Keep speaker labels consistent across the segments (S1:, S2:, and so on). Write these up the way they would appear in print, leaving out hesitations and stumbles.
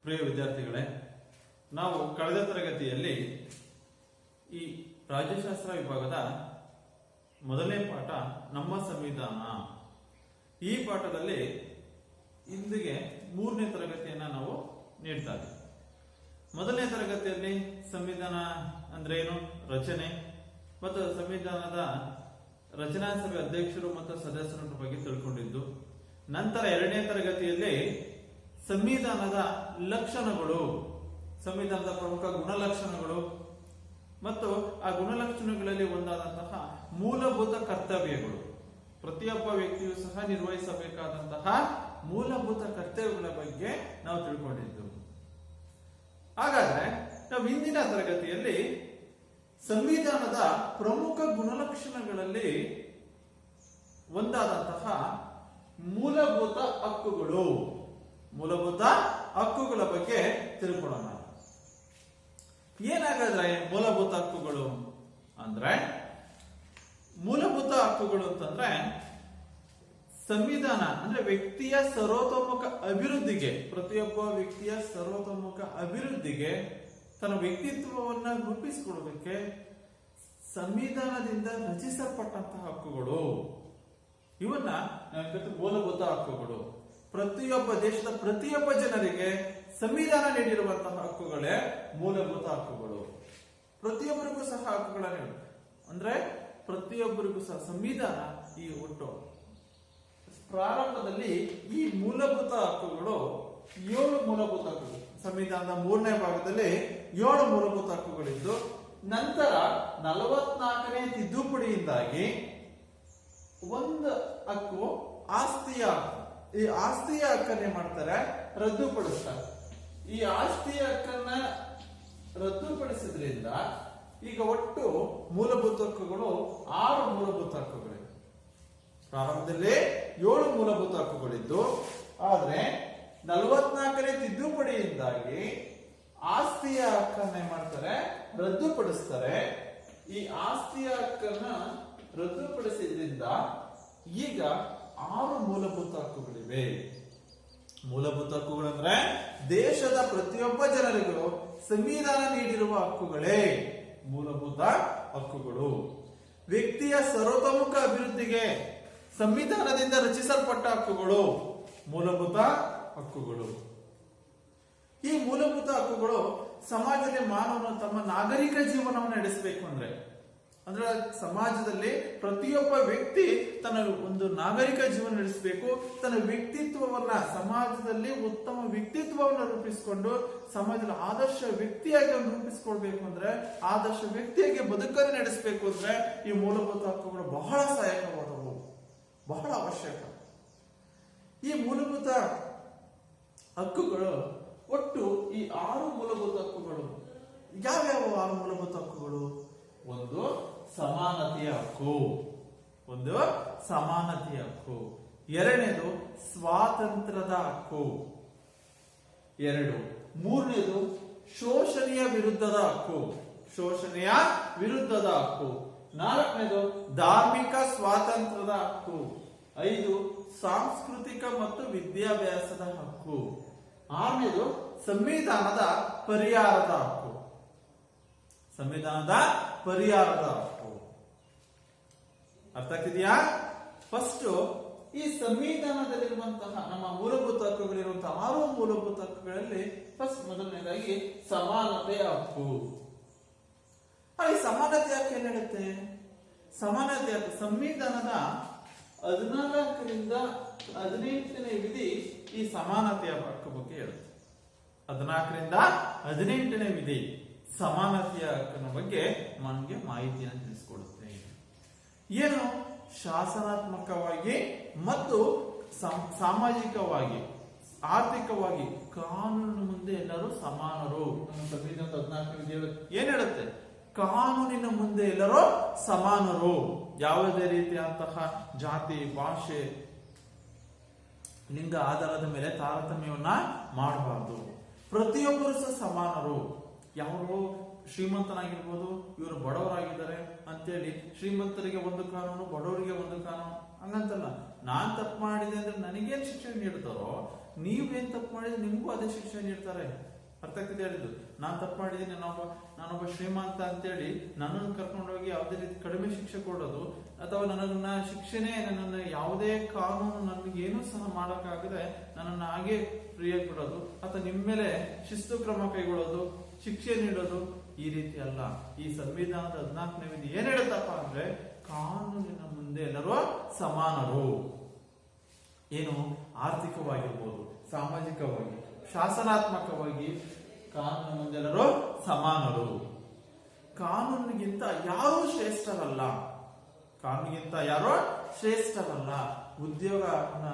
S1: ಪ್ರಿಯ ವಿದ್ಯಾರ್ಥಿಗಳೇ, ನಾವು ಕಳೆದ ತರಗತಿಯಲ್ಲಿ ಈ ರಾಜ್ಯಶಾಸ್ತ್ರ ವಿಭಾಗದ ಮೊದಲನೇ ಪಾಠ ನಮ್ಮ ಸಂವಿಧಾನ, ಈ ಪಾಠದಲ್ಲಿ ಇಂದಿಗೆ 3ನೇ ತರಗತಿಯನ್ನ ನಾವು ನೀಡ್ತಾ ಇದ್ದೀವಿ. ಮೊದಲನೇ ತರಗತಿಯಲ್ಲಿ ಸಂವಿಧಾನ ಅಂದ್ರೆ ಏನು, ರಚನೆ ಮತ್ತು ಸಂವಿಧಾನದ ರಚನಾ ಸಭೆ ಅಧ್ಯಕ್ಷರು ಮತ್ತು ಸದಸ್ಯರ ಬಗ್ಗೆ ತಿಳ್ಕೊಂಡಿದ್ದು. ನಂತರ 2ನೇ ತರಗತಿಯಲ್ಲಿ ಸಂವಿಧಾನದ ಲಕ್ಷಣಗಳು, ಸಂವಿಧಾನದ ಪ್ರಮುಖ ಗುಣಲಕ್ಷಣಗಳು ಮತ್ತು ಆ ಗುಣಲಕ್ಷಣಗಳಲ್ಲಿ ಒಂದಾದಂತಹ ಮೂಲಭೂತ ಕರ್ತವ್ಯಗಳು, ಪ್ರತಿಯೊಬ್ಬ ವ್ಯಕ್ತಿಯು ಸಹ ನಿರ್ವಹಿಸಬೇಕಾದಂತಹ ಮೂಲಭೂತ ಕರ್ತವ್ಯಗಳ ಬಗ್ಗೆ ನಾವು ತಿಳ್ಕೊಂಡಿದ್ದು. ಹಾಗಾದ್ರೆ ನಾವು ಇಂದಿನ ತರಗತಿಯಲ್ಲಿ ಸಂವಿಧಾನದ ಪ್ರಮುಖ ಗುಣಲಕ್ಷಣಗಳಲ್ಲಿ ಒಂದಾದಂತಹ ಮೂಲಭೂತ ಹಕ್ಕುಗಳ ಬಗ್ಗೆ ತಿಳ್ಕೊಳ್ಳೋಣ. ಏನಾಗಾದ್ರೆ ಮೂಲಭೂತ ಹಕ್ಕುಗಳು ಅಂದ್ರೆ, ಮೂಲಭೂತ ಹಕ್ಕುಗಳು ಅಂತಂದ್ರೆ ಸಂವಿಧಾನ ಅಂದ್ರೆ ವ್ಯಕ್ತಿಯ ಸರ್ವತೋಮುಖ ಅಭಿವೃದ್ಧಿಗೆ, ಪ್ರತಿಯೊಬ್ಬ ವ್ಯಕ್ತಿಯ ಸರ್ವತೋಮುಖ ಅಭಿವೃದ್ಧಿಗೆ, ತನ್ನ ವ್ಯಕ್ತಿತ್ವವನ್ನ ರೂಪಿಸಿಕೊಳ್ಳೋದಕ್ಕೆ ಸಂವಿಧಾನದಿಂದ ರಚಿಸಲ್ಪಟ್ಟಂತಹ ಹಕ್ಕುಗಳು, ಇವನ್ನ ಮೂಲಭೂತ ಹಕ್ಕುಗಳು. ಪ್ರತಿಯೊಬ್ಬ ದೇಶದ ಪ್ರತಿಯೊಬ್ಬ ಜನರಿಗೆ ಸಂವಿಧಾನ ನೀಡಿರುವಂತಹ ಹಕ್ಕುಗಳೇ ಮೂಲಭೂತ ಹಕ್ಕುಗಳು. ಪ್ರತಿಯೊಬ್ಬರಿಗೂ ಸಹ ಹಕ್ಕುಗಳನ್ನು ಅಂದ್ರೆ ಪ್ರತಿಯೊಬ್ಬರಿಗೂ ಸಹ ಸಂವಿಧಾನ ಈ ಒಟ್ಟು ಪ್ರಾರಂಭದಲ್ಲಿ ಈ ಮೂಲಭೂತ ಹಕ್ಕುಗಳು 7 ಮೂಲಭೂತ ಹಕ್ಕುಗಳು, ಸಂವಿಧಾನದ 3ನೇ ಭಾಗದಲ್ಲಿ 7 ಮೂಲಭೂತ ಹಕ್ಕುಗಳಿದ್ದು, ನಂತರ 44ನೇ ತಿದ್ದುಪಡಿಯಿಂದಾಗಿ ಒಂದು ಹಕ್ಕು ಆಸ್ತಿಯ ಹಕ್ಕು. ಈ ಆಸ್ತಿಯ ಹಕ್ಕನ್ನೇ ಮಾಡ್ತಾರೆ, ರದ್ದುಪಡಿಸ್ತಾರೆ. ಈ ಆಸ್ತಿಯ ಹಕ್ಕನ್ನ ರದ್ದುಪಡಿಸಿದ್ರಿಂದ ಈಗ ಒಟ್ಟು ಮೂಲಭೂತ ಹಕ್ಕುಗಳು 6 ಮೂಲಭೂತ ಹಕ್ಕುಗಳಿವೆ. ಪ್ರಾರಂಭದಲ್ಲಿ 7 ಮೂಲಭೂತ ಹಕ್ಕುಗಳಿದ್ದು, ಆದ್ರೆ 44ನೇ ತಿದ್ದುಪಡಿಯಿಂದಾಗಿ ಆಸ್ತಿಯ ಹಕ್ಕನ್ನೇ ಮಾಡ್ತಾರೆ, ರದ್ದುಪಡಿಸ್ತಾರೆ. ಈ ಆಸ್ತಿಯ ಹಕ್ಕನ್ನ ರದ್ದುಪಡಿಸಿದ್ರಿಂದ ಈಗ 6 ಮೂಲಭೂತ ಹಕ್ಕುಗಳಿವೆ. ಮೂಲಭೂತ ಹಕ್ಕುಗಳಂದ್ರೆ ದೇಶದ ಪ್ರತಿಯೊಬ್ಬ ಜನರಿಗೂ ಸಂವಿಧಾನ ನೀಡಿರುವ ಹಕ್ಕುಗಳೇ ಮೂಲಭೂತ ಹಕ್ಕುಗಳು. ವ್ಯಕ್ತಿಯ ಸರ್ವತೋಮುಖ ಅಭಿವೃದ್ಧಿಗೆ ಸಂವಿಧಾನದಿಂದ ರಚಿಸಲ್ಪಟ್ಟ ಹಕ್ಕುಗಳು ಮೂಲಭೂತ ಹಕ್ಕುಗಳು. ಈ ಮೂಲಭೂತ ಹಕ್ಕುಗಳು ಸಮಾಜದಲ್ಲಿ ಮಾನವನು ತಮ್ಮ ನಾಗರಿಕ ಜೀವನವನ್ನು ನಡೆಸಬೇಕು ಅಂದ್ರೆ ಸಮಾಜದಲ್ಲಿ ಪ್ರತಿಯೊಬ್ಬ ವ್ಯಕ್ತಿ ತನ್ನ ಒಂದು ನಾಗರಿಕ ಜೀವನ ನಡೆಸಬೇಕು. ತನ್ನ ವ್ಯಕ್ತಿತ್ವವನ್ನ, ಸಮಾಜದಲ್ಲಿ ಉತ್ತಮ ವ್ಯಕ್ತಿತ್ವವನ್ನು ರೂಪಿಸಿಕೊಂಡು ಸಮಾಜದಲ್ಲಿ ಆದರ್ಶ ವ್ಯಕ್ತಿಯಾಗಿ ರೂಪಿಸಿಕೊಳ್ಬೇಕು ಅಂದ್ರೆ, ಆದರ್ಶ ವ್ಯಕ್ತಿಯಾಗಿ ಬದುಕನ್ನು ನಡೆಸಬೇಕು ಅಂದ್ರೆ ಈ ಮೂಲಭೂತ ಹಕ್ಕುಗಳು ಬಹಳ ಸಹಾಯಕವಾದವು, ಬಹಳ ಅವಶ್ಯಕ. ಈ ಮೂಲಭೂತ ಹಕ್ಕುಗಳು ಒಟ್ಟು ಈ 6 ಮೂಲಭೂತ ಹಕ್ಕುಗಳು ಯಾವ್ಯಾವ 6 ಮೂಲಭೂತ ಹಕ್ಕುಗಳು? ಒಂದು ಸಮಾನತೆಯ ಹಕ್ಕು, ಎರಡನೇದು ಸ್ವಾತಂತ್ರ್ಯದ ಹಕ್ಕು, ಮೂರನೇದು ಶೋಷಣೆಯ ವಿರುದ್ಧದ ಹಕ್ಕು, ನಾಲ್ಕನೇದು ಧಾರ್ಮಿಕ ಸ್ವಾತಂತ್ರ್ಯದ ಹಕ್ಕು, 5 ಸಾಂಸ್ಕೃತಿಕ ಮತ್ತು ವಿದ್ಯಾಭ್ಯಾಸದ ಹಕ್ಕು, 6ನೇದು ಸಂವಿಧಾನದ ಪರಿಹಾರದ ಹಕ್ಕು. ಅರ್ಥ ಆಗ್ತಿದೆಯಾ? ಫಸ್ಟ್ ಈ ಸಂವಿಧಾನದಲ್ಲಿರುವಂತಹ ನಮ್ಮ ಮೂಲಭೂತ ಹಕ್ಕುಗಳಿರುವಂತಹ 6 ಮೂಲಭೂತ ಹಕ್ಕುಗಳಲ್ಲಿ ಮೊದಲನೇದಾಗಿ ಸಮಾನತೆಯ ಹಕ್ಕು. ಈ ಸಮಾನತೆ ಹಕ್ಕು ಏನ್ ಹೇಳುತ್ತೆ? ಸಮಾನತೆ ಹಕ್ಕು ಸಂವಿಧಾನದ 14ರಿಂದ 18ನೇ ವಿಧಿ ಈ ಸಮಾನತೆಯ ಹಕ್ಕು ಬಗ್ಗೆ ಹೇಳುತ್ತೆ. 14ರಿಂದ 18ನೇ ವಿಧಿ ಸಮಾನತೆಯ ಹಕ್ಕಿನ ಬಗ್ಗೆ ನಮಗೆ ಮಾಹಿತಿಯನ್ನು ತಿಳಿಸಿಕೊಡುತ್ತೆ. ಏನು? ಶಾಸನಾತ್ಮಕವಾಗಿ ಮತ್ತು ಸಾಮಾಜಿಕವಾಗಿ, ಆರ್ಥಿಕವಾಗಿ ಕಾನೂನಿನ ಮುಂದೆ ಎಲ್ಲರೂ ಸಮಾನರು. ನಮ್ಮ ಸಂವಿಧಾನದ 14ನೇ ವಿಧಿ ಏನ್ ಹೇಳುತ್ತೆ? ಕಾನೂನಿನ ಮುಂದೆ ಎಲ್ಲರೂ ಸಮಾನರು. ಯಾವುದೇ ರೀತಿಯಾದಂತಹ ಜಾತಿ, ಭಾಷೆ, ಲಿಂಗ ಆಧಾರದ ಮೇಲೆ ತಾರತಮ್ಯವನ್ನ ಮಾಡಬಾರ್ದು. ಪ್ರತಿಯೊಬ್ಬರು ಸಹ ಸಮಾನರು. ಯಾರು ಶ್ರೀಮಂತನಾಗಿರ್ಬೋದು, ಇವರು ಬಡವರಾಗಿದ್ದಾರೆ ಅಂತೇಳಿ ಶ್ರೀಮಂತರಿಗೆ ಒಂದು ಕಾನೂನು, ಬಡವರಿಗೆ ಒಂದು ಕಾನೂನು ಹಂಗಂತಲ್ಲ. ನಾನ್ ತಪ್ಪು ಮಾಡಿದೆ ಅಂದ್ರೆ ನನಗೇನ್ ಶಿಕ್ಷೆ ನೀಡ್ತಾರೋ ನೀವೇನ್ ತಪ್ಪು ಮಾಡಿದ್ರೆ ನಿಮ್ಗೂ ಅದೇ ಶಿಕ್ಷೆ ನೀಡ್ತಾರೆ. ಅರ್ಥ ಆಗ್ತಿದೆ ಹೇಳಿದ್ದು. ನಾನ್ ತಪ್ಪು ಮಾಡಿದ್ದೀನಿ, ನಾನೊಬ್ಬ ಶ್ರೀಮಂತ ಅಂತೇಳಿ ನನ್ನನ್ನು ಕರ್ಕೊಂಡೋಗಿ ಯಾವುದೇ ರೀತಿ ಕಡಿಮೆ ಶಿಕ್ಷೆ ಕೊಡೋದು, ಅಥವಾ ನನ್ನನ್ನ ಶಿಕ್ಷೆನೇ ನನ್ನನ್ನು ಯಾವುದೇ ಕಾನೂನು ನನಗೆ ಏನೂ ಸಹ ಮಾಡಕ್ಕಾಗದೆ ನನ್ನನ್ನು ಹಾಗೆ ಫ್ರೀಯಾಗಿ ಬಿಡೋದು, ಅಥವಾ ನಿಮ್ಮ ಮೇಲೆ ಶಿಸ್ತು ಕ್ರಮ ಕೈಗೊಳ್ಳೋದು, ಶಿಕ್ಷೆ ನೀಡೋದು, ಈ ರೀತಿ ಅಲ್ಲ. ಈ ಸಂವಿಧಾನದ 14ನೇ ವಿಧಿ ಏನ್ ಹೇಳುತ್ತಪ್ಪ ಅಂದ್ರೆ, ಕಾನೂನಿನ ಮುಂದೆ ಎಲ್ಲರೂ ಸಮಾನರು. ಏನು? ಆರ್ಥಿಕವಾಗಿರ್ಬೋದು, ಸಾಮಾಜಿಕವಾಗಿ, ಶಾಸನಾತ್ಮಕವಾಗಿ ಕಾನೂನು ಮುಂದೆಲ್ಲರೂ ಸಮಾನರು. ಕಾನೂನಿಗಿಂತ ಯಾರೂ ಶ್ರೇಷ್ಠರಲ್ಲ. ಕಾನೂನಿಗಿಂತ ಯಾರೋ ಶ್ರೇಷ್ಠರಲ್ಲ. ಉದ್ಯೋಗನ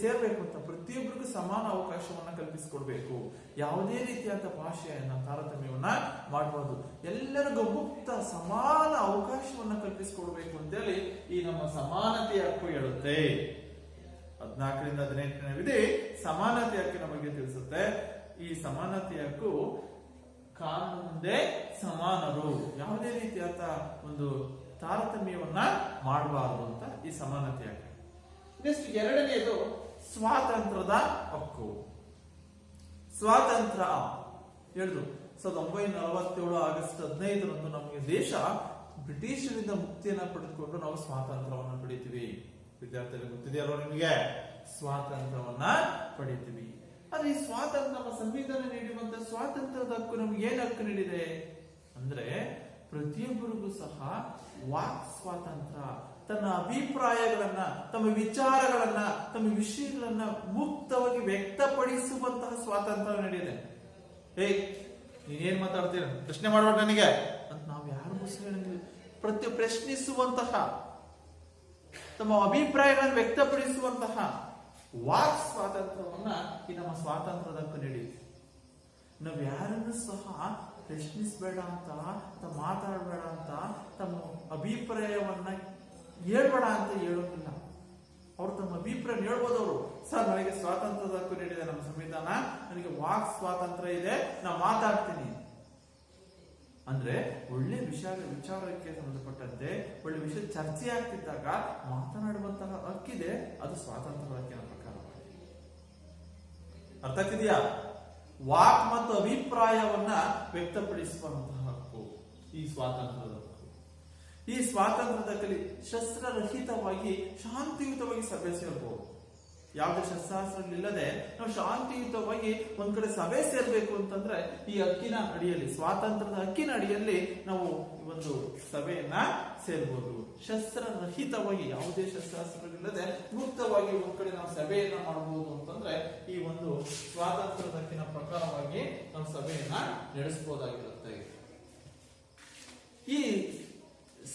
S1: ಸೇರ್ಬೇಕು ಅಂತ ಪ್ರತಿಯೊಬ್ಬರಿಗೂ ಸಮಾನ ಅವಕಾಶವನ್ನ ಕಲ್ಪಿಸಿಕೊಡ್ಬೇಕು. ಯಾವುದೇ ರೀತಿಯಾದ ಭಾಷೆಯನ್ನ ತಾರತಮ್ಯವನ್ನ ಮಾಡಬಹುದು. ಎಲ್ಲರಿಗೂ ಮುಕ್ತ ಸಮಾನ ಅವಕಾಶವನ್ನ ಕಲ್ಪಿಸಿಕೊಡ್ಬೇಕು ಅಂತೇಳಿ ಈ ನಮ್ಮ ಸಮಾನತೆಯ ಹಕ್ಕು ಹೇಳುತ್ತೆ. 14ರಿಂದ 18ನೇ ವಿಧಿ ಸಮಾನತೆ ಹಕ್ಕಿನ ಬಗ್ಗೆ ತಿಳಿಸುತ್ತೆ. ಈ ಸಮಾನತೆ ಹಕ್ಕು ಕಾನೂನು ಮುಂದೆ ಸಮಾನರು, ಯಾವುದೇ ರೀತಿಯಾದ ಒಂದು ತಾರತಮ್ಯವನ್ನ ಮಾಡಬಾರದು ಅಂತ ಈ ಸಮಾನತೆ ಹಕ್ಕು. ನೆಕ್ಸ್ಟ್ ಎರಡನೇದು ಸ್ವಾತಂತ್ರ್ಯದ ಹಕ್ಕು. ಸ್ವಾತಂತ್ರ್ಯ ಹೇಳಿದ್ರು 1947 ಆಗಸ್ಟ್ 15ರಂದು ನಮಗೆ ದೇಶ ಬ್ರಿಟಿಷರಿಂದ ಮುಕ್ತಿಯನ್ನ ಪಡೆದುಕೊಂಡು ನಾವು ಸ್ವಾತಂತ್ರ್ಯವನ್ನು ಪಡಿತೀವಿ. ವಿದ್ಯಾರ್ಥಿಗಳಿಗೆ ಗೊತ್ತಿದೆಯಲ್ವ ನಿಮಗೆ? ಸ್ವಾತಂತ್ರ್ಯವನ್ನ ಪಡಿತೀವಿ. ಆದ್ರೆ ಈ ಸ್ವಾತಂತ್ರ್ಯ, ನಮ್ಮ ಸಂವಿಧಾನ ನೀಡುವಂತ ಸ್ವಾತಂತ್ರ್ಯದ ಹಕ್ಕು ನಮ್ಗೆ ಏನ್ ಹಕ್ಕು ನೀಡಿದೆ ಅಂದ್ರೆ, ಪ್ರತಿಯೊಬ್ಬರಿಗೂ ಸಹ ವಾಕ್ ಸ್ವಾತಂತ್ರ್ಯ, ತನ್ನ ಅಭಿಪ್ರಾಯಗಳನ್ನ, ತಮ್ಮ ವಿಚಾರಗಳನ್ನ, ತಮ್ಮ ವಿಷಯಗಳನ್ನ ಮುಕ್ತವಾಗಿ ವ್ಯಕ್ತಪಡಿಸುವಂತಹ ಸ್ವಾತಂತ್ರ್ಯ ನೀಡಿದೆ. ನೀನೇನ್ ಮಾತಾಡ್ತೀರ, ಪ್ರಶ್ನೆ ಮಾಡಬೇಡ ನನಗೆ ಅಂತ ನಾವು ಯಾರು ಪ್ರಶ್ನಿಸುವಂತಹ, ತಮ್ಮ ಅಭಿಪ್ರಾಯಗಳನ್ನು ವ್ಯಕ್ತಪಡಿಸುವಂತಹ ವಾಕ್ ಸ್ವಾತಂತ್ರ್ಯವನ್ನ ಈ ನಮ್ಮ ಸ್ವಾತಂತ್ರ್ಯದ ಹಕ್ಕು ನೀಡಿದೆ. ನಾವ್ ಯಾರನ್ನು ಸಹ ಪ್ರಶ್ನಿಸಬೇಡ ಅಂತ, ಮಾತಾಡಬೇಡ ಅಂತ, ತಮ್ಮ ಅಭಿಪ್ರಾಯವನ್ನ ಹೇಳ್ಬೇಡ ಅಂತ ಹೇಳೋದಿಲ್ಲ. ಅವ್ರು ತಮ್ಮ ಅಭಿಪ್ರಾಯ ಹೇಳ್ಬೋದು. ಅವರು ಸರ್ ನನಗೆ ಸ್ವಾತಂತ್ರ್ಯದ ಹಕ್ಕು ನೀಡಿದೆ ನಮ್ಮ ಸಂವಿಧಾನ, ನನಗೆ ವಾಕ್ ಸ್ವಾತಂತ್ರ್ಯ ಇದೆ, ನಾ ಮಾತಾಡ್ತೀನಿ ಅಂದ್ರೆ ಒಳ್ಳೆ ವಿಚಾರಕ್ಕೆ ಸಂಬಂಧಪಟ್ಟಂತೆ ಒಳ್ಳೆ ವಿಷಯ ಚರ್ಚೆ ಆಗ್ತಿದ್ದಾಗ ಮಾತನಾಡುವಂತಹ ಹಕ್ಕಿದೆ. ಅದು ಸ್ವಾತಂತ್ರ್ಯದ ಹಕ್ಕಿನ ಪ್ರಕಾರ. ಅರ್ಥ ಆಗ್ತಿದೆಯಾ? ವಾಕ್ ಮತ್ತು ಅಭಿಪ್ರಾಯವನ್ನ ವ್ಯಕ್ತಪಡಿಸುವಂತಹ ಹಕ್ಕು ಈ ಸ್ವಾತಂತ್ರ್ಯದ ಹಕ್ಕು. ಈ ಸ್ವಾತಂತ್ರ್ಯದಲ್ಲಿ ಶಸ್ತ್ರರಹಿತವಾಗಿ ಶಾಂತಿಯುತವಾಗಿ ಸಭೆ ಸೇರ್ಬೋದು. ಯಾವುದೇ ಶಸ್ತ್ರಾಸ್ತ್ರಗಳಿಲ್ಲದೆ ನಾವು ಶಾಂತಿಯುತವಾಗಿ ಒಂದ್ ಕಡೆ ಸಭೆ ಸೇರ್ಬೇಕು ಅಂತಂದ್ರೆ ಈ ಹಕ್ಕಿನ ಅಡಿಯಲ್ಲಿ, ಸ್ವಾತಂತ್ರ್ಯದ ಹಕ್ಕಿನ ಅಡಿಯಲ್ಲಿ ನಾವು ಒಂದು ಸಭೆಯನ್ನ ಸೇರ್ಬೋದು. ಶಸ್ತ್ರರಹಿತವಾಗಿ, ಯಾವುದೇ ಶಸ್ತ್ರಾಸ್ತ್ರಗಳಿಲ್ಲದೆ ಮುಕ್ತವಾಗಿ ಒಂದ್ ಕಡೆ ನಾವು ಸಭೆಯನ್ನ ಮಾಡಬಹುದು ಅಂತಂದ್ರೆ ಈ ಒಂದು ಸ್ವಾತಂತ್ರ್ಯದ ಹಕ್ಕಿನ ಪ್ರಕಾರವಾಗಿ ನಾವು ಸಭೆಯನ್ನ ನಡೆಸಬಹುದಾಗಿರುತ್ತೆ. ಈ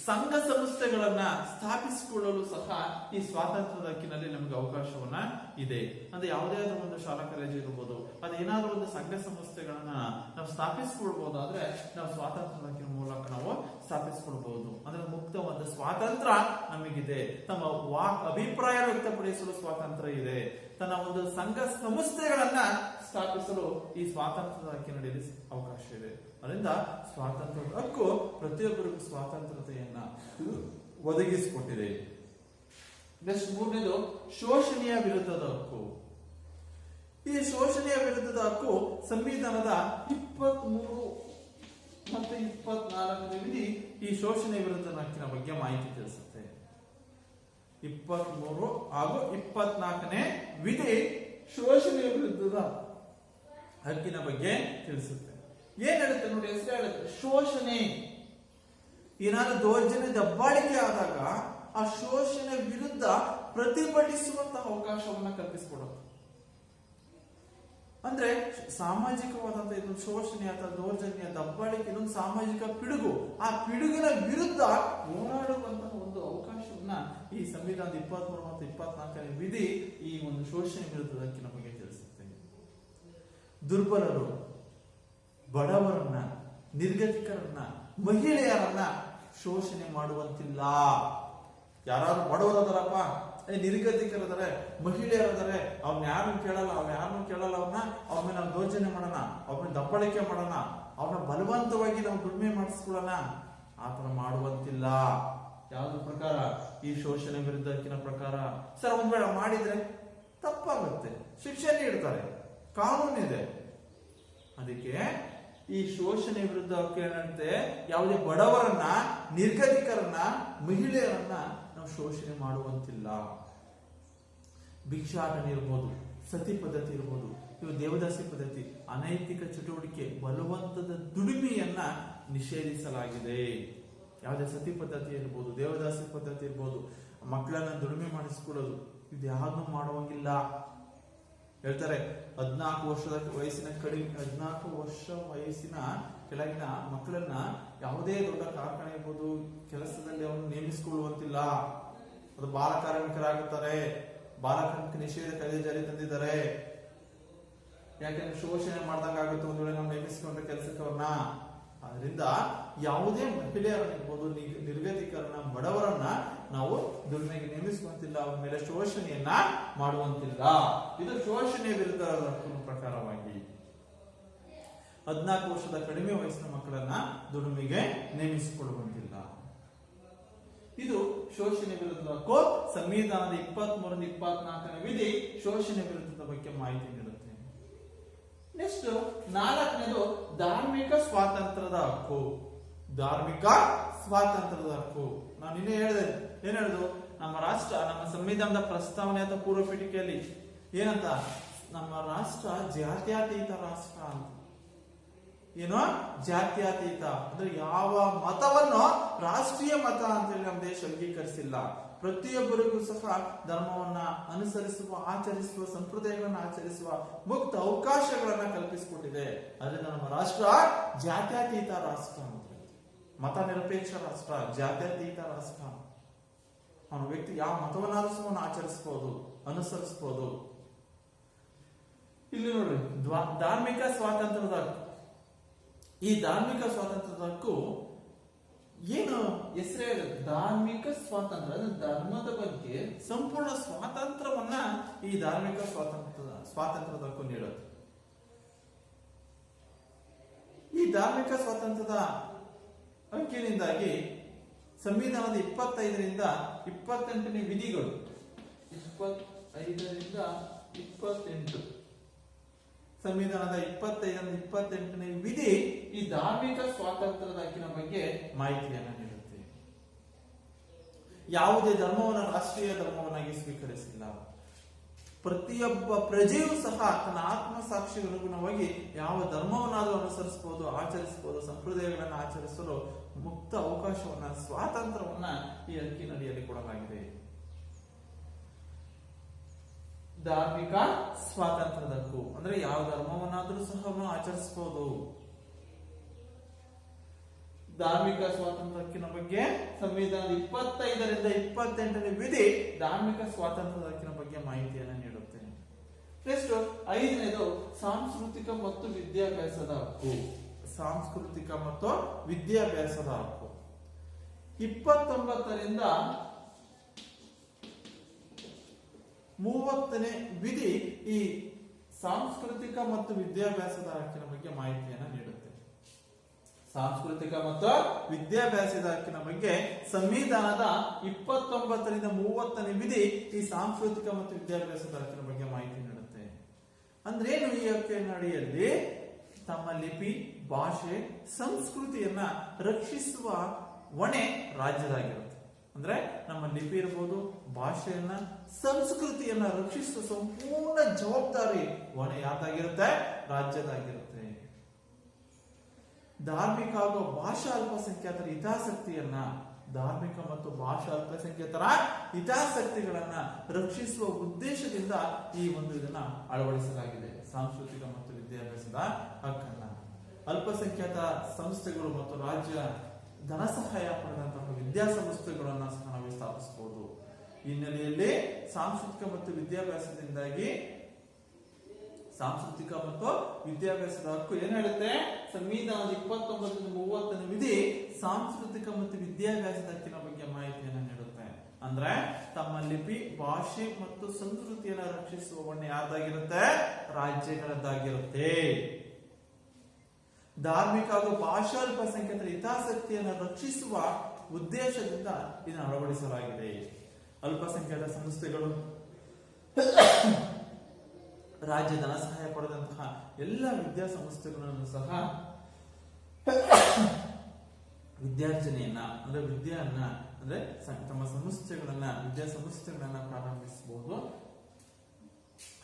S1: ಸಂಘ ಸಂಸ್ಥೆಗಳನ್ನ ಸ್ಥಾಪಿಸಿಕೊಳ್ಳಲು ಸಹ ಈ ಸ್ವಾತಂತ್ರ್ಯದ ಹಕ್ಕಿನಲ್ಲಿ ನಮಗೆ ಅವಕಾಶವನ್ನ ಇದೆ. ಅಂದ್ರೆ ಯಾವುದೇ ಆದ್ರೂ ಒಂದು ಶಾಲಾ ಕಾಲೇಜು ಇರಬಹುದು, ಅದೇನಾದ್ರೂ ಒಂದು ಸಂಘ ಸಂಸ್ಥೆಗಳನ್ನ ನಾವು ಸ್ಥಾಪಿಸಿಕೊಳ್ಬಹುದಾದ್ರೆ ನಾವು ಸ್ವಾತಂತ್ರ್ಯದ ಹಕ್ಕಿನ ಮೂಲಕ ನಾವು ಸ್ಥಾಪಿಸಿಕೊಳ್ಬಹುದು. ಅಂದ್ರೆ ಮುಕ್ತವಾದ ಸ್ವಾತಂತ್ರ್ಯ ನಮಗಿದೆ. ತಮ್ಮ ಅಭಿಪ್ರಾಯ ವ್ಯಕ್ತಪಡಿಸಲು ಸ್ವಾತಂತ್ರ್ಯ ಇದೆ. ತನ್ನ ಒಂದು ಸಂಘ ಸಂಸ್ಥೆಗಳನ್ನ ಸ್ಥಾಪಿಸಲು ಈ ಸ್ವಾತಂತ್ರ್ಯದ ಹಕ್ಕಿನಡಿಯಲ್ಲಿ ಅವಕಾಶ ಇದೆ. ಅದರಿಂದ ಸ್ವಾತಂತ್ರ್ಯದ ಹಕ್ಕು ಪ್ರತಿಯೊಬ್ಬರಿಗೂ ಸ್ವಾತಂತ್ರ್ಯತೆಯನ್ನ ಒದಗಿಸಿಕೊಟ್ಟಿದೆ. ನೆಕ್ಸ್ಟ್ ಮೂರನೇದು ಶೋಷಣೆಯ ವಿರುದ್ಧದ ಹಕ್ಕು. ಈ ಶೋಷಣೆಯ ವಿರುದ್ಧದ ಹಕ್ಕು ಸಂವಿಧಾನದ 23 ಮತ್ತು 24ನೇ ವಿಧಿ ಈ ಶೋಷಣೆಯ ವಿರುದ್ಧದ ಹಕ್ಕಿನ ಬಗ್ಗೆ ಮಾಹಿತಿ ತಿಳಿಸುತ್ತೆ. 23 ಹಾಗೂ 24ನೇ ವಿಧಿ ಶೋಷಣೆಯ ವಿರುದ್ಧದ ಹಕ್ಕಿನ ಬಗ್ಗೆ ತಿಳಿಸುತ್ತೆ. ಏನ್ ಹೇಳುತ್ತೆ ನೋಡಿ, ಹೆಸರು ಹೇಳುತ್ತೆ ಶೋಷಣೆ. ಏನಾದ್ರು ದೌರ್ಜನ್ಯ ದಬ್ಬಾಳಿಕೆ ಆದಾಗ ಆ ಶೋಷಣೆ ವಿರುದ್ಧ ಪ್ರತಿಭಟಿಸುವಂತಹ ಅವಕಾಶವನ್ನ ಕಲ್ಪಿಸಿಕೊಡೋದು. ಅಂದ್ರೆ ಸಾಮಾಜಿಕವಾದಂತಹ ಇದು ಶೋಷಣೆ ಅಥವಾ ದೌರ್ಜನ್ಯ ದಬ್ಬಾಳಿಕೆ ಇದೊಂದು ಸಾಮಾಜಿಕ ಪಿಡುಗು. ಆ ಪಿಡುಗಿನ ವಿರುದ್ಧ ಹೋರಾಡುವಂತಹ ಒಂದು ಅವಕಾಶವನ್ನ ಈ ಸಂವಿಧಾನದ 23 ಮತ್ತು 24ನೇ ವಿಧಿ ಈ ಒಂದು ಶೋಷಣೆ ವಿರುದ್ಧದ ಹಕ್ಕಿನ ಬಗ್ಗೆ ತಿಳಿಸುತ್ತೆ. ದುರ್ಬಲರು, ಬಡವರನ್ನ, ನಿರ್ಗತಿಕರನ್ನ, ಮಹಿಳೆಯರನ್ನ ಶೋಷಣೆ ಮಾಡುವಂತಿಲ್ಲ. ಯಾರು ಬಡವರದಾರಪ್ಪ, ನಿರ್ಗತಿಕರದಾರೆ, ಮಹಿಳೆಯರದಾರೆ, ಅವ್ನ ಯಾರನ್ನು ಕೇಳಲ್ಲ, ಅವ್ರ ಮೇಲೆ ನಾವು ದೌರ್ಜನ್ಯ ಮಾಡೋಣ, ಅವ್ರನ್ನ ದಬ್ಬಳಿಕೆ ಮಾಡೋಣ, ಅವ್ರನ್ನ ಬಲವಂತವಾಗಿ ನಾವು ದುಡಿಮೆ ಮಾಡಿಸ್ಕೊಳ್ಳೋಣ, ಆತರ ಮಾಡುವಂತಿಲ್ಲ. ಯಾವ್ದು ಪ್ರಕಾರ? ಈ ಶೋಷಣೆ ವಿರುದ್ಧ ಹಕ್ಕಿನ ಪ್ರಕಾರ. ಸರ್ ಒಂದ್ ವೇಳೆ ಮಾಡಿದ್ರೆ ತಪ್ಪಾಗುತ್ತೆ, ಶಿಕ್ಷೆ ನೀಡ್ತಾರೆ, ಕಾನೂನಿದೆ. ಅದಕ್ಕೆ ಈ ಶೋಷಣೆ ವಿರುದ್ಧ ಏನಂತೆ, ಯಾವುದೇ ಬಡವರನ್ನ, ನಿರ್ಗತಿಕರನ್ನ, ಮಹಿಳೆಯರನ್ನ ನಾವು ಶೋಷಣೆ ಮಾಡುವಂತಿಲ್ಲ. ಭಿಕ್ಷಾಟನೆ ಇರ್ಬೋದು, ಸತಿ ಪದ್ಧತಿ ಇರ್ಬೋದು, ಇವು ದೇವದಾಸಿ ಪದ್ಧತಿ, ಅನೈತಿಕ ಚಟುವಟಿಕೆ, ಬಲವಂತದ ದುಡಿಮೆಯನ್ನ ನಿಷೇಧಿಸಲಾಗಿದೆ. ಯಾವುದೇ ಸತಿ ಪದ್ಧತಿ ಇರ್ಬೋದು, ದೇವದಾಸಿ ಪದ್ಧತಿ ಇರ್ಬೋದು, ಮಕ್ಕಳನ್ನ ದುಡಿಮೆ ಮಾಡಿಸ್ಕೊಳ್ಳೋದು, ಇದು ಯಾರನ್ನೂ ಮಾಡುವಂಗಿಲ್ಲ. ಹೇಳ್ತಾರೆ 14 ವರ್ಷದ ವಯಸ್ಸಿನ ಕಡಿಮೆ 14 ವರ್ಷ ವಯಸ್ಸಿನ ಕೆಳಗಿನ ಮಕ್ಕಳನ್ನ ಯಾವುದೇ ದೊಡ್ಡ ಕಾರ್ಖಾನೆ ಇರ್ಬೋದು, ಕೆಲಸದಲ್ಲಿ ಅವನು ನೇಮಿಸಿಕೊಳ್ಳುವಂತಿಲ್ಲ. ಅದು ಬಾಲ ಕಾರ್ಮಿಕರಾಗುತ್ತಾರೆ. ಬಾಲಕಾರ್ಮಿಕ ನಿಷೇಧ ಕಾಯ್ದೆ ಜಾರಿ ತಂದಿದ್ದಾರೆ. ಯಾಕೆಂದ್ರೆ ಶೋಷಣೆ ಮಾಡ್ದಂಗಾಗುತ್ತೆ ಒಂದು ವೇಳೆ ನಾವು ನೇಮಿಸಿಕೊಂಡ್ರೆ ಕೆಲಸಕ್ಕೆ ಅವ್ರನ್ನ. ಅದರಿಂದ ಯಾವುದೇ ಮಹಿಳೆಯರನ್ನಿರ್ಬೋದು, ನಿರ್ಗತಿಕರನ್ನ, ಬಡವರನ್ನ ನಾವು ದುಡಿಮೆಗೆ ನೇಮಿಸುವಂತಿಲ್ಲ, ಅವರ ಮೇಲೆ ಶೋಷಣೆಯನ್ನ ಮಾಡುವಂತಿಲ್ಲ. ಇದು ಶೋಷಣೆ ವಿರುದ್ಧ ಪ್ರಕಾರವಾಗಿ 14 ವರ್ಷದ ಕಡಿಮೆ ವಯಸ್ಸಿನ ಮಕ್ಕಳನ್ನ ದುಡಿಮೆಗೆ ನೇಮಿಸಿಕೊಳ್ಳುವಂತಿಲ್ಲ. ಇದು ಶೋಷಣೆ ವಿರುದ್ಧ ಸಂವಿಧಾನದ 23 24ನೇ ವಿಧಿ ಶೋಷಣೆ ವಿರುದ್ಧದ ಬಗ್ಗೆ ಮಾಹಿತಿ ನೀಡುತ್ತೆ. ನೆಕ್ಸ್ಟ್ 4ನೇದು ಧಾರ್ಮಿಕ ಸ್ವಾತಂತ್ರ್ಯದ ಹಕ್ಕು. ಧಾರ್ಮಿಕ ಸ್ವಾತಂತ್ರ್ಯದ ಹಕ್ಕು ನಾನು ನಿನ್ನೆ ಹೇಳಿದೆ. ಏನ್ ಹೇಳುದು, ನಮ್ಮ ರಾಷ್ಟ್ರ, ನಮ್ಮ ಸಂವಿಧಾನದ ಪ್ರಸ್ತಾವನೆ ಅಥವಾ ಪೂರ್ವ ಪೀಠಿಕೆಯಲ್ಲಿ ಏನಂತ, ನಮ್ಮ ರಾಷ್ಟ್ರ ಜಾತ್ಯತೀತ ರಾಷ್ಟ್ರ ಅಂತ. ಏನು ಜಾತ್ಯತೀತ ಅಂದ್ರೆ ಯಾವ ಮತವನ್ನು ರಾಷ್ಟ್ರೀಯ ಮತ ಅಂತ ಹೇಳಿ ನಮ್ಮ ದೇಶ ಅಂಗೀಕರಿಸಿಲ್ಲ. ಪ್ರತಿಯೊಬ್ಬರಿಗೂ ಸಹ ಧರ್ಮವನ್ನ ಅನುಸರಿಸುವ, ಆಚರಿಸುವ, ಸಂಪ್ರದಾಯಗಳನ್ನ ಆಚರಿಸುವ ಮುಕ್ತ ಅವಕಾಶಗಳನ್ನ ಕಲ್ಪಿಸಿಕೊಟ್ಟಿದೆ. ಅದರಿಂದ ನಮ್ಮ ರಾಷ್ಟ್ರ ಜಾತ್ಯತೀತ ರಾಷ್ಟ್ರ ಅಂತ, ಮತ ನಿರಪೇಕ್ಷ ರಾಷ್ಟ್ರ, ಜಾತ್ಯತೀತ ರಾಷ್ಟ್ರ. ಅವನ ವ್ಯಕ್ತಿ ಯಾವ ಮತವನ್ನಾದರೂ ಆಚರಿಸಬಹುದು, ಅನುಸರಿಸಬಹುದು. ಇಲ್ಲಿ ನೋಡ್ರಿ, ಧಾರ್ಮಿಕ ಸ್ವಾತಂತ್ರ್ಯದ ಹಕ್ಕು. ಈ ಧಾರ್ಮಿಕ ಸ್ವಾತಂತ್ರ್ಯದ ಹಕ್ಕು ಏನು ಹೆಸರೇ, ಧಾರ್ಮಿಕ ಸ್ವಾತಂತ್ರ್ಯ, ಧರ್ಮದ ಬಗ್ಗೆ ಸಂಪೂರ್ಣ ಸ್ವಾತಂತ್ರ್ಯವನ್ನ ಈ ಧಾರ್ಮಿಕ ಸ್ವಾತಂತ್ರ್ಯದ ಹಕ್ಕು ನೀಡುತ್ತೆ. ಈ ಧಾರ್ಮಿಕ ಸ್ವಾತಂತ್ರ್ಯದ ಹಕ್ಕಿನಿಂದಾಗಿ ಸಂವಿಧಾನದ 25ರಿಂದ 28ನೇ ವಿಧಿಗಳು, 25ರಿಂದ 28, ಸಂವಿಧಾನದ 25ರಿಂದ 28ನೇ ವಿಧಿ ಈ ಧಾರ್ಮಿಕ ಸ್ವಾತಂತ್ರ್ಯದ ಹಕ್ಕಿನ ಬಗ್ಗೆ ಮಾಹಿತಿಯನ್ನು ನೀಡುತ್ತೆ. ಯಾವುದೇ ಧರ್ಮವನ್ನು ರಾಷ್ಟ್ರೀಯ ಧರ್ಮವನ್ನಾಗಿ ಸ್ವೀಕರಿಸಿಲ್ಲ. ಪ್ರತಿಯೊಬ್ಬ ಪ್ರಜೆಯೂ ಸಹ ತನ್ನ ಆತ್ಮಸಾಕ್ಷಿಗೆ ಅನುಗುಣವಾಗಿ ಯಾವ ಧರ್ಮವನ್ನಾದರೂ ಅನುಸರಿಸಬಹುದು, ಆಚರಿಸಬಹುದು, ಸಂಪ್ರದಾಯಗಳನ್ನು ಆಚರಿಸಲು ಮುಕ್ತ ಅವಕಾಶವನ್ನ, ಸ್ವಾತಂತ್ರ್ಯವನ್ನ ಈ ಹಕ್ಕಿನಡಿಯಲ್ಲಿ ಕೊಡಲಾಗಿದೆ. ಧಾರ್ಮಿಕ ಸ್ವಾತಂತ್ರ್ಯದ ಹಕ್ಕು ಅಂದ್ರೆ ಯಾವ ಧರ್ಮವನ್ನಾದ್ರೂ ಸಹ ಆಚರಿಸಬಹುದು. ಧಾರ್ಮಿಕ ಸ್ವಾತಂತ್ರ್ಯ ಹಕ್ಕಿನ ಬಗ್ಗೆ ಸಂವಿಧಾನದ 25ರಿಂದ 28ನೇ ವಿಧಿ ಧಾರ್ಮಿಕ ಸ್ವಾತಂತ್ರ್ಯದ ಹಕ್ಕಿನ ಬಗ್ಗೆ ಮಾಹಿತಿಯನ್ನು ನೀಡುತ್ತೆ. ನೆಕ್ಸ್ಟ್ 5ನೇದು ಸಾಂಸ್ಕೃತಿಕ ಮತ್ತು ವಿದ್ಯಾಭ್ಯಾಸದ ಹಕ್ಕು. ಸಾಂಸ್ಕೃತಿಕ ಮತ್ತು ವಿದ್ಯಾಭ್ಯಾಸದ ಹಕ್ಕು 29ರಿಂದ 30ನೇ ವಿಧಿ ಈ ಸಾಂಸ್ಕೃತಿಕ ಮತ್ತು ವಿದ್ಯಾಭ್ಯಾಸದ ಹಕ್ಕಿನ ಬಗ್ಗೆ ಮಾಹಿತಿಯನ್ನು ನೀಡುತ್ತೆ. ಸಾಂಸ್ಕೃತಿಕ ಮತ್ತು ವಿದ್ಯಾಭ್ಯಾಸದ ಹಕ್ಕಿನ ಬಗ್ಗೆ ಸಂವಿಧಾನದ 29ರಿಂದ 30ನೇ ವಿಧಿ ಈ ಸಾಂಸ್ಕೃತಿಕ ಮತ್ತು ವಿದ್ಯಾಭ್ಯಾಸದ ಹಕ್ಕಿನ ಬಗ್ಗೆ ಮಾಹಿತಿ ನೀಡುತ್ತೆ. ಅಂದ್ರೇನು, ಈ ಹಕ್ಕಿನ ಅಡಿಯಲ್ಲಿ ತಮ್ಮ ಲಿಪಿ, ಭಾಷೆ, ಸಂಸ್ಕೃತಿಯನ್ನ ರಕ್ಷಿಸುವ ಹೊಣೆ ರಾಜ್ಯದಾಗಿರುತ್ತೆ. ಅಂದ್ರೆ ನಮ್ಮ ಲಿಪಿ ಇರ್ಬೋದು, ಭಾಷೆಯನ್ನ, ಸಂಸ್ಕೃತಿಯನ್ನ ರಕ್ಷಿಸುವ ಸಂಪೂರ್ಣ ಜವಾಬ್ದಾರಿ ಹೊಣೆ ಯಾರ್ದಾಗಿರುತ್ತೆ, ರಾಜ್ಯದಾಗಿರುತ್ತೆ. ಧಾರ್ಮಿಕ ಹಾಗೂ ಭಾಷಾ ಅಲ್ಪಸಂಖ್ಯಾತರ ಹಿತಾಸಕ್ತಿಯನ್ನ, ಧಾರ್ಮಿಕ ಮತ್ತು ಭಾಷಾ ಅಲ್ಪಸಂಖ್ಯಾತರ ಹಿತಾಸಕ್ತಿಗಳನ್ನ ರಕ್ಷಿಸುವ ಉದ್ದೇಶದಿಂದ ಈ ಒಂದು ಇದನ್ನ ಅಳವಡಿಸಲಾಗಿದೆ, ಸಾಂಸ್ಕೃತಿಕ ಮತ್ತು ವಿದ್ಯಾಭ್ಯಾಸದ ಹಕ್ಕನ್ನ. ಅಲ್ಪಸಂಖ್ಯಾತ ಸಂಸ್ಥೆಗಳು ಮತ್ತು ರಾಜ್ಯ ಧನ ಸಹಾಯ ಪಡೆದಂತಹ ವಿದ್ಯಾಸಂಸ್ಥೆಗಳನ್ನ ಸಹ ನಾವು ಸ್ಥಾಪಿಸಬಹುದು. ಈ ಹಿನ್ನೆಲೆಯಲ್ಲಿ ಸಾಂಸ್ಕೃತಿಕ ಮತ್ತು ವಿದ್ಯಾಭ್ಯಾಸದಿಂದಾಗಿ ಸಾಂಸ್ಕೃತಿಕ ಮತ್ತು ವಿದ್ಯಾಭ್ಯಾಸದ ಹಕ್ಕು ಏನ್ ಹೇಳುತ್ತೆ, ಸಂವಿಧಾನದ 29ರಿಂದ 30ನೇ ವಿಧಿ ಸಾಂಸ್ಕೃತಿಕ ಮತ್ತು ವಿದ್ಯಾಭ್ಯಾಸದ ಹಕ್ಕಿನ ಬಗ್ಗೆ ಮಾಹಿತಿಯನ್ನು ನೀಡುತ್ತೆ. ಅಂದ್ರೆ ತಮ್ಮ ಲಿಪಿ, ಭಾಷೆ ಮತ್ತು ಸಂಸ್ಕೃತಿಯನ್ನು ರಕ್ಷಿಸುವ ಹೊಣೆ ಯಾರ್ದಾಗಿರುತ್ತೆ, ರಾಜ್ಯಗಳದ್ದಾಗಿರುತ್ತೆ. ಧಾರ್ಮಿಕ ಹಾಗೂ ಭಾಷಾ ಅಲ್ಪಸಂಖ್ಯಾತರ ಹಿತಾಸಕ್ತಿಯನ್ನು ರಕ್ಷಿಸುವ ಉದ್ದೇಶದಿಂದ ಇದನ್ನು ಅಳವಡಿಸಲಾಗಿದೆ. ಅಲ್ಪಸಂಖ್ಯಾತ ಸಂಸ್ಥೆಗಳು ರಾಜ್ಯ ಧನ ಸಹಾಯ ಪಡೆದಂತಹ ಎಲ್ಲ ವಿದ್ಯಾಸಂಸ್ಥೆಗಳನ್ನು ಸಹ ವಿದ್ಯಾರ್ಜನೆಯನ್ನ ಅಂದ್ರೆ ವಿದ್ಯೆಯನ್ನ ಅಂದ್ರೆ ತಮ್ಮ ವಿದ್ಯಾಸಂಸ್ಥೆಗಳನ್ನ ಪ್ರಾರಂಭಿಸಬಹುದು.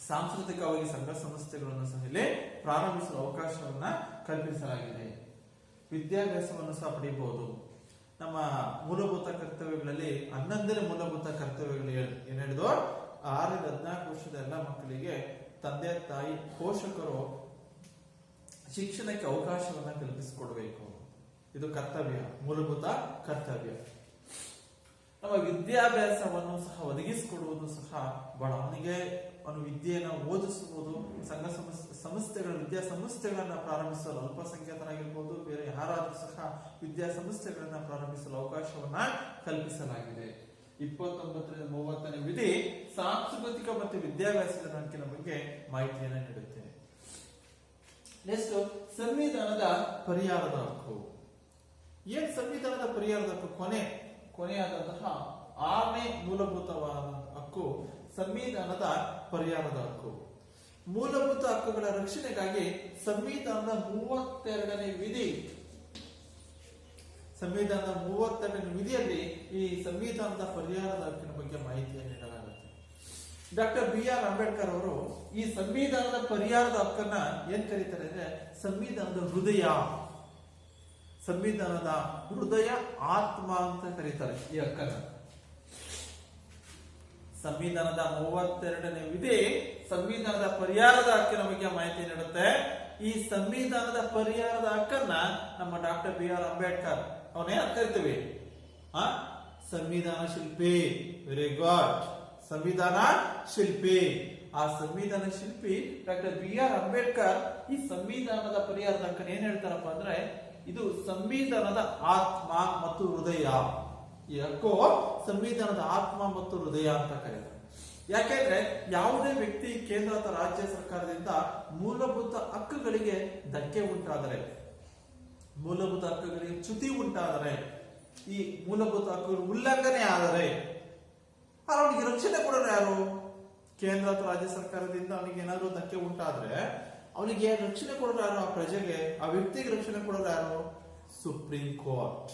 S1: ಸಾಂಸ್ಕೃತಿಕವಾಗಿ ಸಂಘ ಸಂಸ್ಥೆಗಳನ್ನು ಸಹ ಇಲ್ಲಿ ಪ್ರಾರಂಭಿಸಲು ಅವಕಾಶವನ್ನ ಕಲ್ಪಿಸಲಾಗಿದೆ. ವಿದ್ಯಾಭ್ಯಾಸವನ್ನು ಸಹ ಪಡೆಯಬಹುದು. ನಮ್ಮ ಮೂಲಭೂತ ಕರ್ತವ್ಯಗಳಲ್ಲಿ 11 ಮೂಲಭೂತ ಕರ್ತವ್ಯಗಳು ಏನ್ ಹೇಳಿದ್ರು, 6-14 ವರ್ಷದ ಎಲ್ಲ ಮಕ್ಕಳಿಗೆ ತಂದೆ ತಾಯಿ ಪೋಷಕರು ಶಿಕ್ಷಣಕ್ಕೆ ಅವಕಾಶವನ್ನ ಕಲ್ಪಿಸಿಕೊಡ್ಬೇಕು. ಇದು ಕರ್ತವ್ಯ, ಮೂಲಭೂತ ಕರ್ತವ್ಯ. ನಮ್ಮ ವಿದ್ಯಾಭ್ಯಾಸವನ್ನು ಸಹ ಒದಗಿಸಿಕೊಡುವುದು ಸಹ ಬಹಳ ಅವನು ವಿದ್ಯೆಯನ್ನು ಓದಿಸುವುದು, ಸಂಘ ವಿದ್ಯಾಸಂಸ್ಥೆಗಳನ್ನ ಪ್ರಾರಂಭಿಸಲು ಅಲ್ಪಸಂಖ್ಯಾತರಾಗಿರ್ಬೋದು, ಬೇರೆ ಯಾರಾದ್ರೂ ಸಹ ವಿದ್ಯಾಸಂಸ್ಥೆಗಳನ್ನ ಪ್ರಾರಂಭಿಸಲು ಅವಕಾಶವನ್ನ ಕಲ್ಪಿಸಲಾಗಿದೆ. 29-30ನೇ ವಿಧಿ ಸಾಂಸ್ಕೃತಿಕ ಮತ್ತು ವಿದ್ಯಾಭ್ಯಾಸದ ಹಕ್ಕಿನ ಬಗ್ಗೆ ಮಾಹಿತಿಯನ್ನು ನೀಡುತ್ತೆ. ನೆಕ್ಸ್ಟ್, ಸಂವಿಧಾನದ ಪರಿಹಾರದ ಹಕ್ಕು. ಏನ್ ಸಂವಿಧಾನದ ಪರಿಹಾರದ ಹಕ್ಕು? ಕೊನೆಯಾದಂತಹ 6ನೇ ಮೂಲಭೂತವಾದ ಹಕ್ಕು ಸಂವಿಧಾನದ ಪರಿಹಾರದ ಹಕ್ಕು. ಮೂಲಭೂತ ಹಕ್ಕುಗಳ ರಕ್ಷಣೆಗಾಗಿ ಸಂವಿಧಾನದ 32ನೇ ವಿಧಿ, ಸಂವಿಧಾನದ 32ನೇ ವಿಧಿಯಲ್ಲಿ ಈ ಸಂವಿಧಾನದ ಪರಿಹಾರದ ಹಕ್ಕಿನ ಬಗ್ಗೆ ಮಾಹಿತಿಯನ್ನು ನೀಡಲಾಗುತ್ತೆ. ಡಾಕ್ಟರ್ BR ಅಂಬೇಡ್ಕರ್ ಅವರು ಈ ಸಂವಿಧಾನದ ಪರಿಹಾರದ ಹಕ್ಕನ್ನ ಏನ್ ಕರೀತಾರೆ ಅಂದ್ರೆ ಸಂವಿಧಾನದ ಹೃದಯ ಆತ್ಮ ಅಂತ ಕರೀತಾರೆ ಈ ಹಕ್ಕನ್ನ. ಸಂವಿಧಾನದ 32ನೇ ವಿಧಿ ಸಂವಿಧಾನದ ಪರಿಹಾರದ ಹಕ್ಕಿನ ಬಗ್ಗೆ ಮಾಹಿತಿ ನೀಡುತ್ತೆ. ಈ ಸಂವಿಧಾನದ ಪರಿಹಾರದ ಹಕ್ಕನ್ನ ನಮ್ಮ ಡಾಕ್ಟರ್ BR ಅಂಬೇಡ್ಕರ್ ಅವನೇ ಕರಿತೀವಿ ಸಂವಿಧಾನ ಶಿಲ್ಪಿ. ವೆರಿ ಗುಡ್, ಸಂವಿಧಾನ ಶಿಲ್ಪಿ. ಆ ಸಂವಿಧಾನ ಶಿಲ್ಪಿ ಡಾಕ್ಟರ್ BR ಅಂಬೇಡ್ಕರ್ ಈ ಸಂವಿಧಾನದ ಪರಿಹಾರದ ಹಕ್ಕನ್ನ ಏನ್ ಹೇಳ್ತಾರಪ್ಪ ಅಂದ್ರೆ, ಇದು ಸಂವಿಧಾನದ ಆತ್ಮ ಮತ್ತು ಹೃದಯ. ಈ ಹಕ್ಕು ಸಂವಿಧಾನದ ಆತ್ಮ ಮತ್ತು ಹೃದಯ ಅಂತ ಕರೀತಾರೆ. ಯಾಕೆಂದ್ರೆ ಯಾವುದೇ ವ್ಯಕ್ತಿ ಕೇಂದ್ರ ಅಥವಾ ರಾಜ್ಯ ಸರ್ಕಾರದಿಂದ ಮೂಲಭೂತ ಹಕ್ಕುಗಳಿಗೆ ಧಕ್ಕೆ ಉಂಟಾದರೆ, ಮೂಲಭೂತ ಹಕ್ಕುಗಳಿಗೆ ಚ್ಯುತಿ ಉಂಟಾದರೆ, ಈ ಮೂಲಭೂತ ಹಕ್ಕುಗಳು ಉಲ್ಲಂಘನೆ ಆದರೆ ಅವನಿಗೆ ರಕ್ಷಣೆ ಕೊಡೋರು ಯಾರು? ಕೇಂದ್ರ ಅಥವಾ ರಾಜ್ಯ ಸರ್ಕಾರದಿಂದ ಅವನಿಗೆ ಏನಾದ್ರು ಧಕ್ಕೆ ಉಂಟಾದ್ರೆ ಅವನಿಗೆ ರಕ್ಷಣೆ ಕೊಡೋರು ಯಾರು? ಆ ಪ್ರಜೆಗೆ, ಆ ವ್ಯಕ್ತಿಗೆ ರಕ್ಷಣೆ ಕೊಡೋರು ಯಾರು? Supreme court.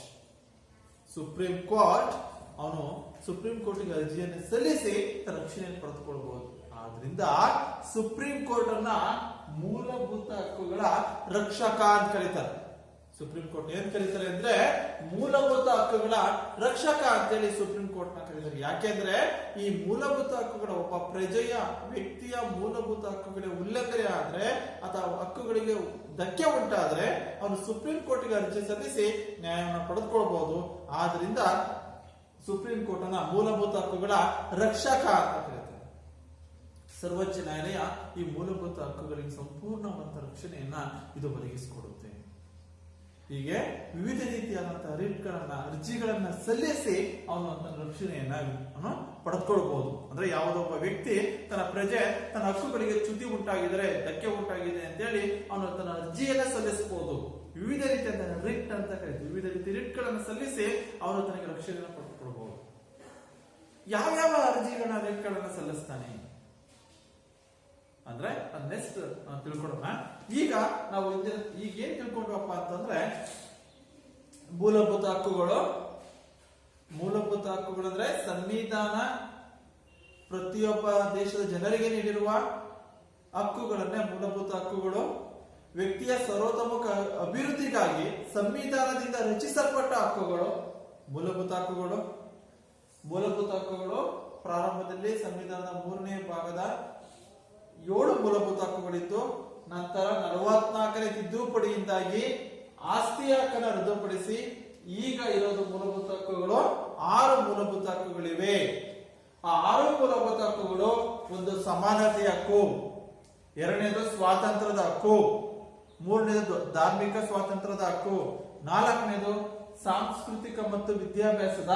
S1: ಸುಪ್ರೀಂ ಕೋರ್ಟ್ ಅವನು ಸುಪ್ರೀಂ ಕೋರ್ಟ್ಗೆ ಅರ್ಜಿಯನ್ನು ಸಲ್ಲಿಸಿ ರಕ್ಷಣೆಯನ್ನು ಪಡೆದುಕೊಳ್ಳಬಹುದು. ಆದ್ರಿಂದ ಸುಪ್ರೀಂ ಕೋರ್ಟ್ ಅನ್ನ ಮೂಲಭೂತ ಹಕ್ಕುಗಳ ರಕ್ಷಕ ಅಂತ ಕರೀತಾರೆ. ಸುಪ್ರೀಂ ಕೋರ್ಟ್ ಏನ್ ಕರೀತಾರೆ ಅಂದ್ರೆ ಮೂಲಭೂತ ಹಕ್ಕುಗಳ ರಕ್ಷಕ ಅಂತೇಳಿ ಸುಪ್ರೀಂ ಕೋರ್ಟ್ ನ ಕರೀತಾರೆ. ಯಾಕೆಂದ್ರೆ ಈ ಮೂಲಭೂತ ಹಕ್ಕುಗಳ ಒಬ್ಬ ಪ್ರಜೆಯ ವ್ಯಕ್ತಿಯ ಮೂಲಭೂತ ಹಕ್ಕುಗಳ ಉಲ್ಲಂಘನೆ ಆದ್ರೆ ಅಥವಾ ಹಕ್ಕುಗಳಿಗೆ ಧಕ್ಕೆ ಉಂಟಾದ್ರೆ ಅವನು ಸುಪ್ರೀಂ ಕೋರ್ಟ್ಗೆ ಅರ್ಜಿ ಸಲ್ಲಿಸಿ ನ್ಯಾಯವನ್ನು ಪಡೆದುಕೊಳ್ಳಬಹುದು. ಆದ್ರಿಂದ ಸುಪ್ರೀಂ ಕೋರ್ಟ್ ಅನ್ನ ಮೂಲಭೂತ ಹಕ್ಕುಗಳ ರಕ್ಷಕ ಅಂತ ಕರೀತಾರೆ. ಸರ್ವೋಚ್ಚ ನ್ಯಾಯಾಲಯ ಈ ಮೂಲಭೂತ ಹಕ್ಕುಗಳಿಗೆ ಸಂಪೂರ್ಣವಾದ ರಕ್ಷಣೆಯನ್ನ ಇದು ಒದಗಿಸಿಕೊಡುತ್ತೆ. ಹೀಗೆ ವಿವಿಧ ರೀತಿಯಾದಂತಹ ಅರ್ಜಿಗಳನ್ನ ಸಲ್ಲಿಸಿ ಅವನು ತನ್ನ ರಕ್ಷಣೆಯನ್ನ ಪಡೆದುಕೊಳ್ಬಹುದು. ಅಂದ್ರೆ ಯಾವುದೊಬ್ಬ ವ್ಯಕ್ತಿ ತನ್ನ ಪ್ರಜೆ ತನ್ನ ಹಕ್ಕುಗಳಿಗೆ ಚ್ಯುತಿ ಉಂಟಾಗಿದ್ರೆ, ಧಕ್ಕೆ ಉಂಟಾಗಿದೆ ಅಂತ ಹೇಳಿ ಅವನು ತನ್ನ ಅರ್ಜಿಯನ್ನ ಸಲ್ಲಿಸಬಹುದು. ವಿವಿಧ ರೀತಿಯ ರಿಟ್ ಅಂತ ಕರೀತೀವಿ. ವಿವಿಧ ರೀತಿ ರಿಟ್ಗಳನ್ನು ಸಲ್ಲಿಸಿ ಅವನು ತನಗೆ ರಕ್ಷಣೆಯನ್ನು ಪಡೆದುಕೊಳ್ಬಹುದು. ಯಾವ್ಯಾವ ರಿಟ್ಗಳನ್ನ ಸಲ್ಲಿಸ್ತಾನೆ ಅಂದ್ರೆ ನೆಕ್ಸ್ಟ್ ತಿಳ್ಕೊಳ್ಳೋಣ. ಈಗ ನಾವು ಈಗ ಏನ್ ತಿಳ್ಕೊಂಡ್ವಪ್ಪ ಅಂತಂದ್ರೆ ಮೂಲಭೂತ ಹಕ್ಕುಗಳು ಅಂದ್ರೆ ಸಂವಿಧಾನ ಪ್ರತಿಯೊಬ್ಬ ದೇಶದ ಜನರಿಗೆ ನೀಡಿರುವ ಹಕ್ಕುಗಳನ್ನೇ ಮೂಲಭೂತ ಹಕ್ಕುಗಳು. ವ್ಯಕ್ತಿಯ ಸರ್ವತೋಮುಖ ಅಭಿವೃದ್ಧಿಗಾಗಿ ಸಂವಿಧಾನದಿಂದ ರಚಿಸಲ್ಪಟ್ಟ ಹಕ್ಕುಗಳು ಮೂಲಭೂತ ಹಕ್ಕುಗಳು. ಪ್ರಾರಂಭದಲ್ಲಿ ಸಂವಿಧಾನದ 3ನೇ ಭಾಗದ 7 ಮೂಲಭೂತ ಹಕ್ಕುಗಳಿದ್ದು, ನಂತರ 44ನೇ ತಿದ್ದುಪಡಿಯಿಂದಾಗಿ ಆಸ್ತಿ ಹಕ್ಕನ್ನು ರದ್ದುಪಡಿಸಿ ಈಗ ಇರೋದು ಮೂಲಭೂತ ಹಕ್ಕುಗಳು 6 ಮೂಲಭೂತ ಹಕ್ಕುಗಳಿವೆ. ಆ 6 ಮೂಲಭೂತ ಹಕ್ಕುಗಳು: ಒಂದು ಸಮಾನತೆಯ ಹಕ್ಕು, 2ನೇದು ಸ್ವಾತಂತ್ರ್ಯದ ಹಕ್ಕು, 3ನೇದು ಧಾರ್ಮಿಕ ಸ್ವಾತಂತ್ರ್ಯದ ಹಕ್ಕು, 4ನೇದು ಸಾಂಸ್ಕೃತಿಕ ಮತ್ತು ವಿದ್ಯಾಭ್ಯಾಸದ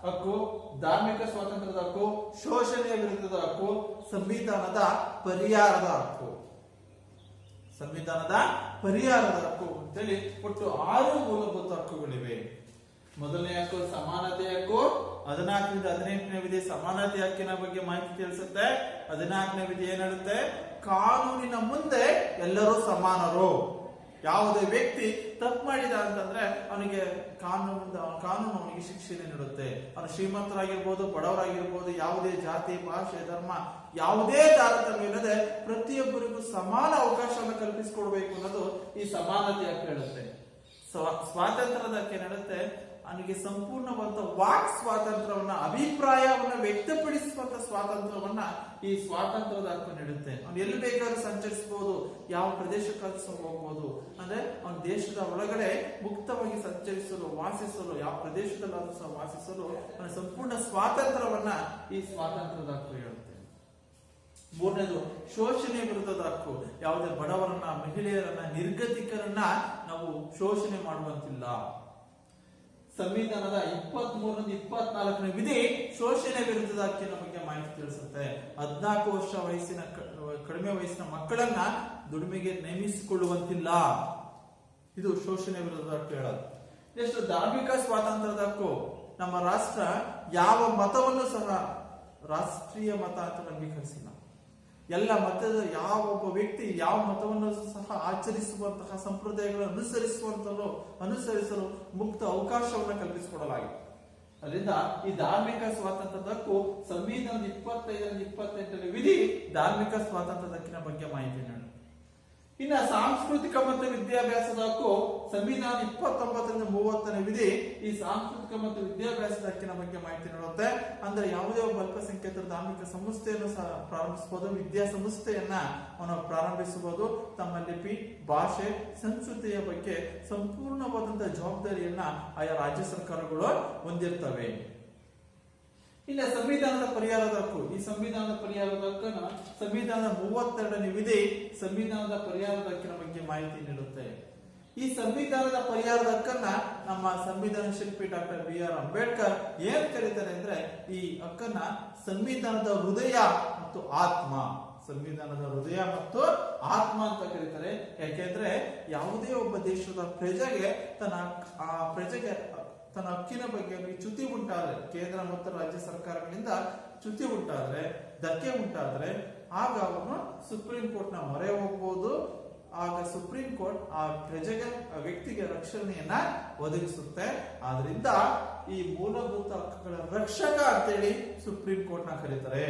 S1: ಹಕ್ಕು, ಧಾರ್ಮಿಕ ಸ್ವಾತಂತ್ರ್ಯದ ಹಕ್ಕು, ಶೋಷಣೆಯ ವಿರುದ್ಧದ ಹಕ್ಕು, ಸಂವಿಧಾನದ ಪರಿಹಾರದ ಹಕ್ಕು. ಸಂವಿಧಾನದ ಪರಿಹಾರದ ಹಕ್ಕು ಅಂತೇಳಿ ಒಟ್ಟು 6 ಮೂಲಭೂತ ಹಕ್ಕುಗಳಿವೆ. ಮೊದಲನೇ ಹಕ್ಕು ಸಮಾನತೆ ಹಕ್ಕು. 14ರಿಂದ 18ನೇ ವಿಧಿ ಸಮಾನತೆ ಹಕ್ಕಿನ ಬಗ್ಗೆ ಮಾಹಿತಿ ತಿಳಿಸುತ್ತೆ. 14ನೇ ವಿಧಿ ಏನ್ ಹೇಳುತ್ತೆ? ಕಾನೂನಿನ ಮುಂದೆ ಎಲ್ಲರೂ ಸಮಾನರು. ಯಾವುದೇ ವ್ಯಕ್ತಿ ತಪ್ಪು ಮಾಡಿದ ಅಂತಂದ್ರೆ ಅವನಿಗೆ ಕಾನೂನು ಅವನಿಗೆ ಶಿಕ್ಷೆ ನೀಡುತ್ತೆ. ಅವನು ಶ್ರೀಮಂತರಾಗಿರ್ಬೋದು, ಬಡವರಾಗಿರ್ಬೋದು, ಯಾವುದೇ ಜಾತಿ, ಭಾಷೆ, ಧರ್ಮ ಯಾವುದೇ ತಾರತಮ್ಯ ಇಲ್ಲದೆ ಪ್ರತಿಯೊಬ್ಬರಿಗೂ ಸಮಾನ ಅವಕಾಶವನ್ನು ಕಲ್ಪಿಸಿಕೊಡ್ಬೇಕು ಅನ್ನೋದು ಈ ಸಮಾನತೆ ಹಕ್ಕು ಹೇಳುತ್ತೆ. ಸ್ವಾತಂತ್ರ್ಯದ ಹಕ್ಕು ಏನ್ ಹೇಳುತ್ತೆ? ಅವನಿಗೆ ಸಂಪೂರ್ಣವಾದ ವಾಕ್ ಸ್ವಾತಂತ್ರ್ಯವನ್ನ, ಅಭಿಪ್ರಾಯವನ್ನ ವ್ಯಕ್ತಪಡಿಸುವಂತ ಸ್ವಾತಂತ್ರ್ಯವನ್ನ ಈ ಸ್ವಾತಂತ್ರ್ಯದ ಹಕ್ಕು ನೀಡುತ್ತೆ. ಅವನು ಎಲ್ಲಿ ಬೇಕಾದ್ರೂ ಸಂಚರಿಸಬಹುದು, ಯಾವ ಪ್ರದೇಶಕ್ಕಾದ್ರೂ ಹೋಗ್ಬೋದು. ಅಂದ್ರೆ ಅವನ ದೇಶದ ಒಳಗಡೆ ಮುಕ್ತವಾಗಿ ಸಂಚರಿಸಲು, ವಾಸಿಸಲು, ಯಾವ ಪ್ರದೇಶದಲ್ಲಾದ್ರೂ ಸಹ ವಾಸಿಸಲು ಅವನ ಸಂಪೂರ್ಣ ಸ್ವಾತಂತ್ರ್ಯವನ್ನ ಈ ಸ್ವಾತಂತ್ರ್ಯದ ಹಕ್ಕು ಹೇಳುತ್ತೆ. ಮೂರನೇದು ಶೋಷಣೆ ವಿರುದ್ಧದ ಹಕ್ಕು. ಯಾವುದೇ ಬಡವರನ್ನ, ಮಹಿಳೆಯರನ್ನ, ನಿರ್ಗತಿಕರನ್ನ ನಾವು ಶೋಷಣೆ ಮಾಡುವಂತಿಲ್ಲ. ಸಂವಿಧಾನದ 23ರಿಂದ 24ನೇ ವಿಧಿ ಶೋಷಣೆ ವಿರುದ್ಧದ ಹಕ್ಕಿನ ಬಗ್ಗೆ ಮಾಹಿತಿ ತಿಳಿಸುತ್ತೆ. 14 ವರ್ಷ ವಯಸ್ಸಿನ ಕಡಿಮೆ ವಯಸ್ಸಿನ ಮಕ್ಕಳನ್ನ ದುಡಿಮೆಗೆ ನೇಮಿಸಿಕೊಳ್ಳುವಂತಿಲ್ಲ. ಇದು ಶೋಷಣೆ ವಿರುದ್ಧದ ಹಕ್ಕು ಹೇಳೋದು. ಎಷ್ಟು ಧಾರ್ಮಿಕ ಸ್ವಾತಂತ್ರ್ಯದ ಹಕ್ಕು. ನಮ್ಮ ರಾಷ್ಟ್ರ ಯಾವ ಮತವನ್ನು ಸಹ ರಾಷ್ಟ್ರೀಯ ಮತ ಅಂತ ಅಂಗೀಕರಿಸಿಲ್ಲ. ಎಲ್ಲ ಮತದ ಯಾವ ಒಬ್ಬ ವ್ಯಕ್ತಿ ಯಾವ ಮತವನ್ನು ಸಹ ಆಚರಿಸುವಂತಹ ಸಂಪ್ರದಾಯಗಳನ್ನು ಅನುಸರಿಸಲು ಮುಕ್ತ ಅವಕಾಶವನ್ನು ಕಲ್ಪಿಸಿಕೊಡಲಾಗಿದೆ. ಅದರಿಂದ ಈ ಧಾರ್ಮಿಕ ಸ್ವಾತಂತ್ರ್ಯದ ಹಕ್ಕು ಸಂವಿಧಾನದ 25ರಿಂದ 28ನೇ ವಿಧಿ ಧಾರ್ಮಿಕ ಸ್ವಾತಂತ್ರ್ಯದ ಹಕ್ಕಿನ ಬಗ್ಗೆ ಮಾಹಿತಿ ನೀಡುತ್ತೆ. ಇನ್ನ ಸಾಂಸ್ಕೃತಿಕ ಮತ್ತು ವಿದ್ಯಾಭ್ಯಾಸದ ಹಕ್ಕು ಸಂವಿಧಾನ 29ರಿಂದ 30ನೇ ವಿಧಿ ಈ ಸಾಂಸ್ಕೃತಿಕ ಮತ್ತು ವಿದ್ಯಾಭ್ಯಾಸದ ಹಕ್ಕಿನ ಬಗ್ಗೆ ಮಾಹಿತಿ ನೀಡುತ್ತೆ. ಅಂದ್ರೆ ಯಾವುದೇ ಒಬ್ಬ ಅಲ್ಪಸಂಖ್ಯಾತರ ಧಾರ್ಮಿಕ ಸಂಸ್ಥೆಯನ್ನು ಸಹ ಪ್ರಾರಂಭಿಸಬಹುದು, ವಿದ್ಯಾಸಂಸ್ಥೆಯನ್ನ ಅವನು ಪ್ರಾರಂಭಿಸಬಹುದು. ತಮ್ಮ ಲಿಪಿ, ಭಾಷೆ, ಸಂಸ್ಕೃತಿಯ ಬಗ್ಗೆ ಸಂಪೂರ್ಣವಾದಂತಹ ಜವಾಬ್ದಾರಿಯನ್ನ ಆಯಾ ರಾಜ್ಯ ಸರ್ಕಾರಗಳು ಹೊಂದಿರ್ತವೆ. ಇನ್ನು ಸಂವಿಧಾನದ ಪರಿಹಾರದ ಹಕ್ಕು. ಈ ಸಂವಿಧಾನದ ಪರಿಹಾರದ ಹಕ್ಕನ್ನ ಸಂವಿಧಾನದ 32ನೇ ವಿಧಿ ಸಂವಿಧಾನದ ಪರಿಹಾರದ ಹಕ್ಕಿನ ಬಗ್ಗೆ ಮಾಹಿತಿ ನೀಡುತ್ತೆ. ಈ ಸಂವಿಧಾನದ ಪರಿಹಾರದ ಹಕ್ಕನ್ನ ನಮ್ಮ ಸಂವಿಧಾನ ಶಿಲ್ಪಿ ಡಾಕ್ಟರ್ BR ಅಂಬೇಡ್ಕರ್ ಏನ್ ಕರೀತಾರೆ ಅಂದ್ರೆ, ಈ ಹಕ್ಕನ್ನ ಸಂವಿಧಾನದ ಹೃದಯ ಮತ್ತು ಆತ್ಮ, ಸಂವಿಧಾನದ ಹೃದಯ ಮತ್ತು ಆತ್ಮ ಅಂತ ಕರೀತಾರೆ. ಯಾಕೆಂದ್ರೆ ಯಾವುದೇ ಒಬ್ಬ ದೇಶದ ಪ್ರಜೆಗೆ ತನ್ನ ಹಕ್ಕಿನ ಬಗ್ಗೆ ಚ್ಯುತಿ ಉಂಟಾದ್ರೆ, ಕೇಂದ್ರ ಮತ್ತು ರಾಜ್ಯ ಸರ್ಕಾರಗಳಿಂದ ಚ್ಯುತಿ ಉಂಟಾದ್ರೆ, ಧಕ್ಕೆ ಉಂಟಾದ್ರೆ ಆಗ ಅವನು ಸುಪ್ರೀಂ ಕೋರ್ಟ್ ನ ಮೊರೆ ಹೋಗಬಹುದು. ಆಗ ಸುಪ್ರೀಂ ಕೋರ್ಟ್ ಆ ಪ್ರಜೆಗೆ, ಆ ವ್ಯಕ್ತಿಗೆ ರಕ್ಷಣೆಯನ್ನ ಒದಗಿಸುತ್ತೆ. ಆದ್ರಿಂದ ಈ ಮೂಲಭೂತ ಹಕ್ಕುಗಳ ರಕ್ಷಕ ಅಂತೇಳಿ ಸುಪ್ರೀಂ ಕೋರ್ಟ್ ನ ಕರೀತಾರೆ.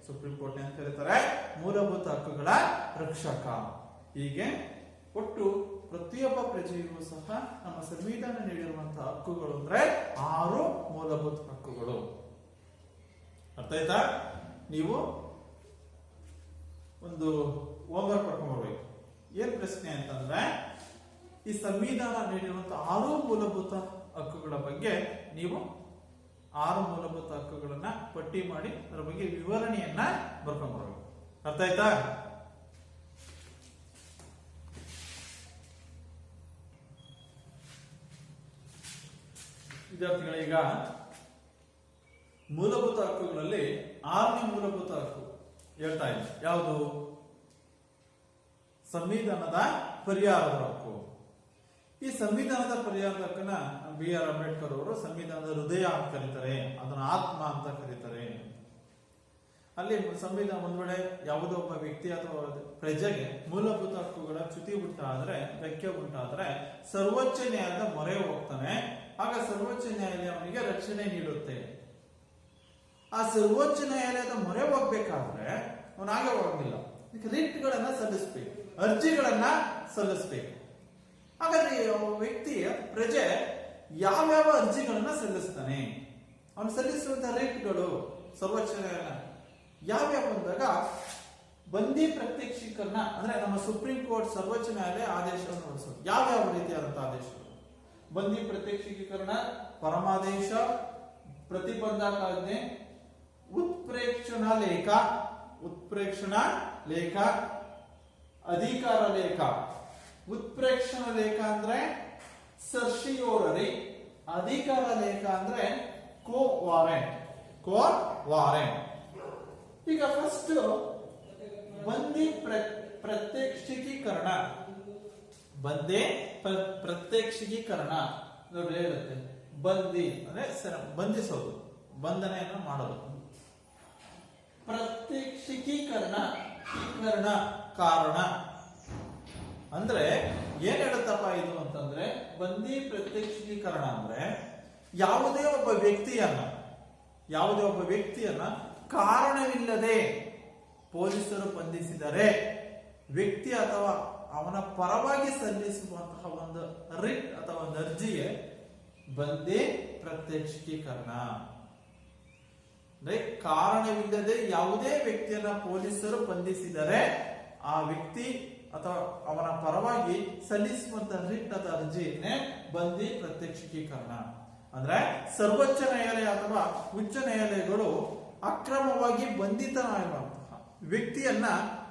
S1: ಸುಪ್ರೀಂ ಕೋರ್ಟ್ ನ ಕರೀತಾರೆ ಮೂಲಭೂತ ಹಕ್ಕುಗಳ ರಕ್ಷಕ. ಹೀಗೆ ಒಟ್ಟು ಪ್ರತಿಯೊಬ್ಬ ಪ್ರಜೆಯೂ ಸಹ ನಮ್ಮ ಸಂವಿಧಾನ ನೀಡಿರುವಂತಹ ಹಕ್ಕುಗಳು ಅಂದ್ರೆ 6 ಮೂಲಭೂತ ಹಕ್ಕುಗಳು. ಅರ್ಥ ಆಯ್ತಾ? ನೀವು ಒಂದು ಹೋಮ್ವರ್ಕ್ ಮಾಡ್ಕೊಂಡ್ಬರ್ಬೇಕು. ಏನ್ ಪ್ರಶ್ನೆ ಅಂತಂದ್ರೆ, ಈ ಸಂವಿಧಾನ ನೀಡಿರುವಂತಹ 6 ಮೂಲಭೂತ ಹಕ್ಕುಗಳ ಬಗ್ಗೆ ನೀವು 6 ಮೂಲಭೂತ ಹಕ್ಕುಗಳನ್ನ ಪಟ್ಟಿ ಮಾಡಿ ಅದರ ಬಗ್ಗೆ ವಿವರಣೆಯನ್ನ ಬರ್ಕೊಂಡ್ಬರ್ಬೇಕು. ಅರ್ಥ ಆಯ್ತಾ? ವಿದ್ಯಾರ್ಥಿಗಳೀಗ ಮೂಲಭೂತ ಹಕ್ಕುಗಳಲ್ಲಿ 6ನೇ ಮೂಲಭೂತ ಹಕ್ಕು ಹೇಳ್ತಾ ಇದೆ. ಯಾವುದು? ಸಂವಿಧಾನದ ಪರಿಹಾರದ ಹಕ್ಕು. ಈ ಸಂವಿಧಾನದ ಪರಿಹಾರದ ಹಕ್ಕನ್ನ BR ಅಂಬೇಡ್ಕರ್ ಅವರು ಸಂವಿಧಾನದ ಹೃದಯ ಅಂತ ಕರೀತಾರೆ, ಅದನ್ನ ಆತ್ಮ ಅಂತ ಕರೀತಾರೆ. ಅಲ್ಲಿ ಸಂವಿಧಾನ ಒಂದ್ ವೇಳೆ ಯಾವುದೋ ಒಬ್ಬ ವ್ಯಕ್ತಿ ಅಥವಾ ಪ್ರಜೆಗೆ ಮೂಲಭೂತ ಹಕ್ಕುಗಳ ಚ್ಯುತಿ ಉಂಟಾದ್ರೆ, ಧಕ್ಕೆ ಉಂಟಾದ್ರೆ ಸರ್ವೋಚ್ಚ ನ್ಯಾಯಾಲಯದ ಮೊರೆ ಹೋಗ್ತಾನೆ. ಆಗ ಸರ್ವೋಚ್ಚ ನ್ಯಾಯಾಲಯ ಅವನಿಗೆ ರಕ್ಷಣೆ ನೀಡುತ್ತೆ. ಆ ಸರ್ವೋಚ್ಚ ನ್ಯಾಯಾಲಯದ ಮೊರೆ ಹೋಗ್ಬೇಕಾದ್ರೆ ಅವನಾಗೆ ಹೋಗಿಲ್ಲ, ರಿಟ್ ಗಳನ್ನ ಸಲ್ಲಿಸಬೇಕು, ಅರ್ಜಿಗಳನ್ನ ಸಲ್ಲಿಸಬೇಕು. ಹಾಗಾದ್ರೆ ವ್ಯಕ್ತಿಯ ಪ್ರಜೆ ಯಾವ್ಯಾವ ಅರ್ಜಿಗಳನ್ನ ಸಲ್ಲಿಸ್ತಾನೆ? ಅವನು ಸಲ್ಲಿಸುವಂತಹ ರಿಟ್ಗಳು ಸರ್ವೋಚ್ಚ ನ್ಯಾಯಾಲಯ ಯಾವ್ಯಾವ ಅಂದಾಗ, ಬಂದಿ ಪ್ರತ್ಯಕ್ಷೀಕರಣ ಅಂದ್ರೆ ನಮ್ಮ ಸುಪ್ರೀಂ ಕೋರ್ಟ್ ಸರ್ವೋಚ್ಚ ನ್ಯಾಯಾಲಯ ಆದೇಶವನ್ನು ಹೊರಡಿಸೋದು. ಯಾವ್ಯಾವ ರೀತಿಯಾದಂತಹ ಆದೇಶಗಳು? ಬಂದಿ ಪ್ರತ್ಯಕ್ಷೀಕರಣ, ಪರಮಾದೇಶ, ಪ್ರತಿಬಂಧಕಾಜ್ಞೆ, ಉತ್ಪ್ರೇಕ್ಷಣಾ ಲೇಖ, ಅಧಿಕಾರ ಲೇಖ. ಉತ್ಪ್ರೇಕ್ಷಣ ಲೇಖ ಅಂದ್ರೆ ಸರ್ಶಿಯೋರರಿ, ಅಧಿಕಾರ ಲೇಖ ಅಂದ್ರೆ ಕೋ ವಾರೆಂಟ್. ಈಗ ಫಸ್ಟ್ ಬಂದಿ ಪ್ರತ್ಯಕ್ಷೀಕರಣ ನೋಡಿ ಹೇಳುತ್ತೆ. ಬಂದಿ ಅಂದ್ರೆ ಬಂಧಿಸೋದು, ಬಂಧನೆಯನ್ನು ಮಾಡೋದು. ಪ್ರತ್ಯಕ್ಷೀಕರಣ ಕಾರಣ ಅಂದ್ರೆ ಏನ್ ಹೇಳುತ್ತಪ್ಪ ಇದು ಅಂತಂದ್ರೆ, ಬಂದಿ ಪ್ರತ್ಯಕ್ಷೀಕರಣ ಅಂದ್ರೆ ಯಾವುದೇ ಒಬ್ಬ ವ್ಯಕ್ತಿಯನ್ನ ಕಾರಣವಿಲ್ಲದೆ ಪೊಲೀಸರು ಬಂಧಿಸಿದರೆ ವ್ಯಕ್ತಿ ಅಥವಾ ಅವನ ಪರವಾಗಿ ಸಲ್ಲಿಸುವಂತಹ ಒಂದು ರಿಟ್ ಅಥವಾ ಒಂದು ಅರ್ಜಿಗೆ ಬಂದಿ ಪ್ರತ್ಯಕ್ಷೀಕರಣ. ಅಂದ್ರೆ ಕಾರಣವಿಲ್ಲದೆ ಯಾವುದೇ ವ್ಯಕ್ತಿಯನ್ನ ಪೊಲೀಸರು ಬಂಧಿಸಿದರೆ ಆ ವ್ಯಕ್ತಿ ಅಥವಾ ಅವನ ಪರವಾಗಿ ಸಲ್ಲಿಸುವಂತಹ ರಿಟ್ ಅಥವಾ ಅರ್ಜಿಯನ್ನೇ ಬಂದಿ ಪ್ರತ್ಯಕ್ಷೀಕರಣ. ಅಂದ್ರೆ ಸರ್ವೋಚ್ಚ ನ್ಯಾಯಾಲಯ ಅಥವಾ ಉಚ್ಚ ನ್ಯಾಯಾಲಯಗಳು ಅಕ್ರಮವಾಗಿ ಬಂಧಿತನಾಗಿರುವಂತಹ ವ್ಯಕ್ತಿಯನ್ನ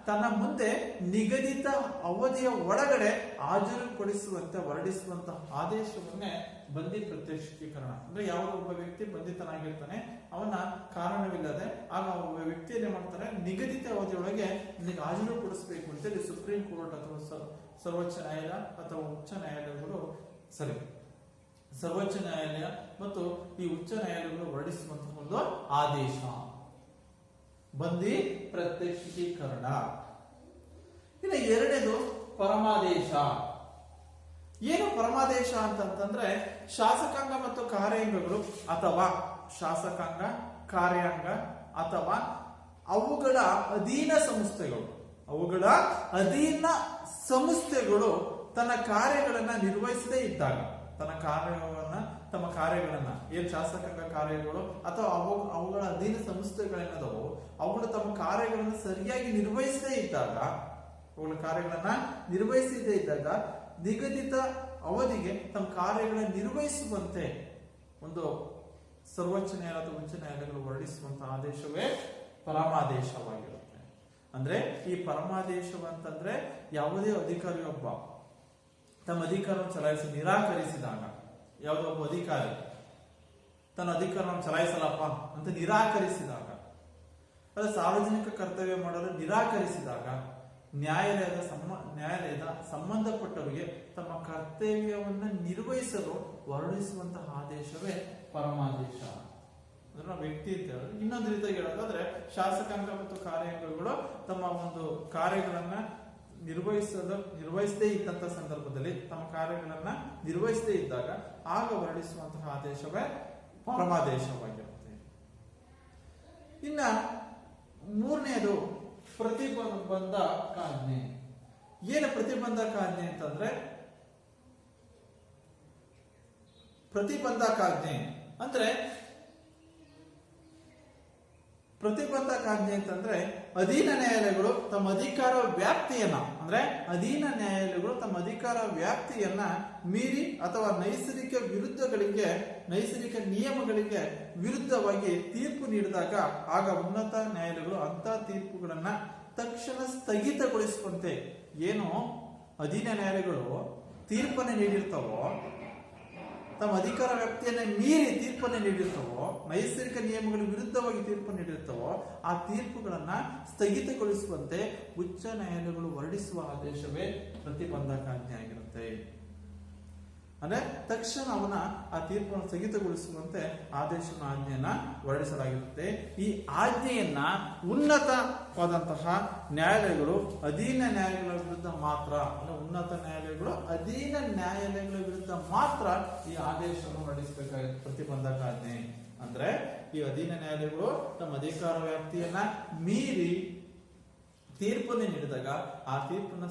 S1: ತನ್ನ ಮುಂದೆ ನಿಗದಿತ ಅವಧಿಯ ಒಳಗಡೆ ಹಾಜರುಪಡಿಸುವಂತೆ ಹೊರಡಿಸುವಂತಹ ಆದೇಶವನ್ನೇ ಬಂದಿ ಪ್ರತ್ಯಕ್ಷೀಕರಣ. ಅಂದ್ರೆ ಯಾವುದೋ ಒಬ್ಬ ವ್ಯಕ್ತಿ ಬಂಧಿತನಾಗಿರ್ತಾನೆ, ಅವನ ಕಾರಣವಿಲ್ಲದೆ ಆಗ ಒಬ್ಬ ವ್ಯಕ್ತಿಯನ್ನೇ ಮಾಡ್ತಾರೆ, ನಿಗದಿತ ಅವಧಿಯೊಳಗೆ ಹಾಜರುಪಡಿಸಬೇಕು ಅಂತೇಳಿ ಸುಪ್ರೀಂ ಕೋರ್ಟ್ ಅಥವಾ ಸರ್ವೋಚ್ಚ ನ್ಯಾಯಾಲಯ ಅಥವಾ ಉಚ್ಚ ನ್ಯಾಯಾಲಯಗಳು ಸರ್ವೋಚ್ಚ ನ್ಯಾಯಾಲಯ ಮತ್ತು ಈ ಉಚ್ಚ ನ್ಯಾಯಾಲಯಗಳು ಹೊರಡಿಸುವಂತಹ ಒಂದು ಆದೇಶ ಬಂದಿ ಪ್ರತ್ಯಕ್ಷೀಕರಣ. ಇನ್ನು ಎರಡನೇದು ಪರಮಾದೇಶ. ಏನು ಪರಮಾದೇಶ ಅಂತಂದ್ರೆ, ಶಾಸಕಾಂಗ ಮತ್ತು ಕಾರ್ಯಾಂಗಗಳು ಅಥವಾ ಶಾಸಕಾಂಗ ಕಾರ್ಯಾಂಗ ಅಥವಾ ಅವುಗಳ ಅಧೀನ ಸಂಸ್ಥೆಗಳು ತನ್ನ ಕಾರ್ಯಗಳನ್ನ ನಿರ್ವಹಿಸದೇ ಇದ್ದಾಗ, ತಮ್ಮ ಕಾರ್ಯಗಳನ್ನ ಏನ್ ಶಾಸಕಾಂಗ ಕಾರ್ಯಗಳು ಅಥವಾ ಅವುಗಳ ಅಧೀನ ಸಂಸ್ಥೆಗಳೇನದವು ಅವುಗಳು ತಮ್ಮ ಕಾರ್ಯಗಳನ್ನು ಸರಿಯಾಗಿ ನಿರ್ವಹಿಸದೇ ಇದ್ದಾಗ ನಿಗದಿತ ಅವಧಿಗೆ ತಮ್ಮ ಕಾರ್ಯಗಳನ್ನು ನಿರ್ವಹಿಸುವಂತೆ ಒಂದು ಸರ್ವೋಚ್ಚ ನ್ಯಾಯಾಲಯ ಅಥವಾ ಉಚ್ಚ ನ್ಯಾಯಾಲಯಗಳು ಹೊರಡಿಸುವಂತಹ ಆದೇಶವೇ ಪರಮಾದೇಶವಾಗಿರುತ್ತೆ. ಅಂದ್ರೆ ಈ ಪರಮಾದೇಶವಂತಂದ್ರೆ ಯಾವುದೇ ಅಧಿಕಾರಿಯೊಬ್ಬ ತಮ್ಮ ಅಧಿಕಾರವನ್ನು ಚಲಾಯಿಸಿ ನಿರಾಕರಿಸಿದಾಗ, ಯಾವುದೋ ಒಬ್ಬ ಅಧಿಕಾರಿ ತನ್ನ ಅಧಿಕಾರವನ್ನು ಚಲಾಯಿಸಲಪ್ಪ ಅಂತ ನಿರಾಕರಿಸಿದಾಗ, ಅದು ಸಾರ್ವಜನಿಕ ಕರ್ತವ್ಯ ಮಾಡಲು ನಿರಾಕರಿಸಿದಾಗ ನ್ಯಾಯಾಲಯದ ಸಂಬಂಧಪಟ್ಟವರಿಗೆ ತಮ್ಮ ಕರ್ತವ್ಯವನ್ನು ನಿರ್ವಹಿಸಲು ಹೊರಡಿಸುವಂತಹ ಆದೇಶವೇ ಪರಮಾದೇಶ. ಅಂದ್ರೆ ನಾವು ವ್ಯಕ್ತಿ ಅಂತ ಹೇಳಿದ್ರೆ, ಇನ್ನೊಂದು ರೀತಿಯಾಗಿ ಹೇಳೋದಾದ್ರೆ ಶಾಸಕಾಂಗ ಮತ್ತು ಕಾರ್ಯಾಂಗಗಳು ತಮ್ಮ ಒಂದು ಕಾರ್ಯಗಳನ್ನ ನಿರ್ವಹಿಸದೇ ಇದ್ದಂತ ಸಂದರ್ಭದಲ್ಲಿ ತಮ್ಮ ಕಾರ್ಯಗಳನ್ನ ನಿರ್ವಹಿಸದೇ ಇದ್ದಾಗ ಆಗ ಹೊರಡಿಸುವಂತಹ ಆದೇಶವೇ ಪರಮಾದೇಶವಾಗಿರುತ್ತೆ. ಇನ್ನ ಮೂರನೆಯದು ಪ್ರತಿಬಂಧಕಾಜ್ಞೆ. ಏನು ಪ್ರತಿಬಂಧಕಾಜ್ಞೆ ಅಂತಂದ್ರೆ, ಪ್ರತಿಬಂಧಕಾಜ್ಞೆ ಅಂತಂದ್ರೆ ಅಧೀನ ನ್ಯಾಯಾಲಯಗಳು ತಮ್ಮ ಅಧಿಕಾರ ವ್ಯಾಪ್ತಿಯನ್ನ ಮೀರಿ ಅಥವಾ ನೈಸರ್ಗಿಕ ನಿಯಮಗಳಿಗೆ ವಿರುದ್ಧವಾಗಿ ತೀರ್ಪು ನೀಡಿದಾಗ ಆಗ ಉನ್ನತ ನ್ಯಾಯಾಲಯಗಳು ಅಂತ ತೀರ್ಪುಗಳನ್ನ ತಕ್ಷಣ ಸ್ಥಗಿತಗೊಳಿಸುವಂತೆ, ಏನು ಅಧೀನ ನ್ಯಾಯಾಲಯಗಳು ತೀರ್ಪನ್ನು ನೀಡಿರ್ತಾವೋ, ತಮ್ಮ ಅಧಿಕಾರ ವ್ಯಾಪ್ತಿಯನ್ನ ಮೀರಿ ತೀರ್ಪನ್ನು ನೀಡಿರ್ತಾವೋ, ನೈಸರ್ಗಿಕ ನಿಯಮಗಳ ವಿರುದ್ಧವಾಗಿ ತೀರ್ಪು ನೀಡಿರ್ತಾವೋ ಆ ತೀರ್ಪುಗಳನ್ನ ಸ್ಥಗಿತಗೊಳಿಸುವಂತೆ ಉಚ್ಚ ನ್ಯಾಯಾಲಯಗಳು ಹೊರಡಿಸುವ ಆದೇಶವೇ ಪ್ರತಿಬಂಧಕಾಜ್ಞೆ ಆಗಿರುತ್ತೆ. ಅಂದ್ರೆ ತಕ್ಷಣ ಅವನ ಆ ತೀರ್ಪನ್ನು ಸ್ಥಗಿತಗೊಳಿಸುವಂತೆ ಆಜ್ಞೆಯನ್ನ ಹೊರಡಿಸಲಾಗಿರುತ್ತೆ. ಈ ಆಜ್ಞೆಯನ್ನ ಉನ್ನತವಾದಂತಹ ನ್ಯಾಯಾಲಯಗಳು ಅಧೀನ ನ್ಯಾಯಾಲಯಗಳ ವಿರುದ್ಧ ಮಾತ್ರ, ಉನ್ನತ ನ್ಯಾಯಾಲಯಗಳು ಅಧೀನ ನ್ಯಾಯಾಲಯಗಳ ವಿರುದ್ಧ ಮಾತ್ರ ಈ ಆದೇಶವನ್ನು ಹೊರಡಿಸಬೇಕಾಗಿತ್ತು. ಪ್ರತಿಬಂಧಕಾಜ್ಞೆ ಅಂದ್ರೆ ಈ ಅಧೀನ ನ್ಯಾಯಾಲಯಗಳು ತಮ್ಮ ಅಧಿಕಾರ ವ್ಯಾಪ್ತಿಯನ್ನ ಮೀರಿ ತೀರ್ಪನ್ನು ನೀಡಿದಾಗ ಆ ತೀರ್ಪನ್ನು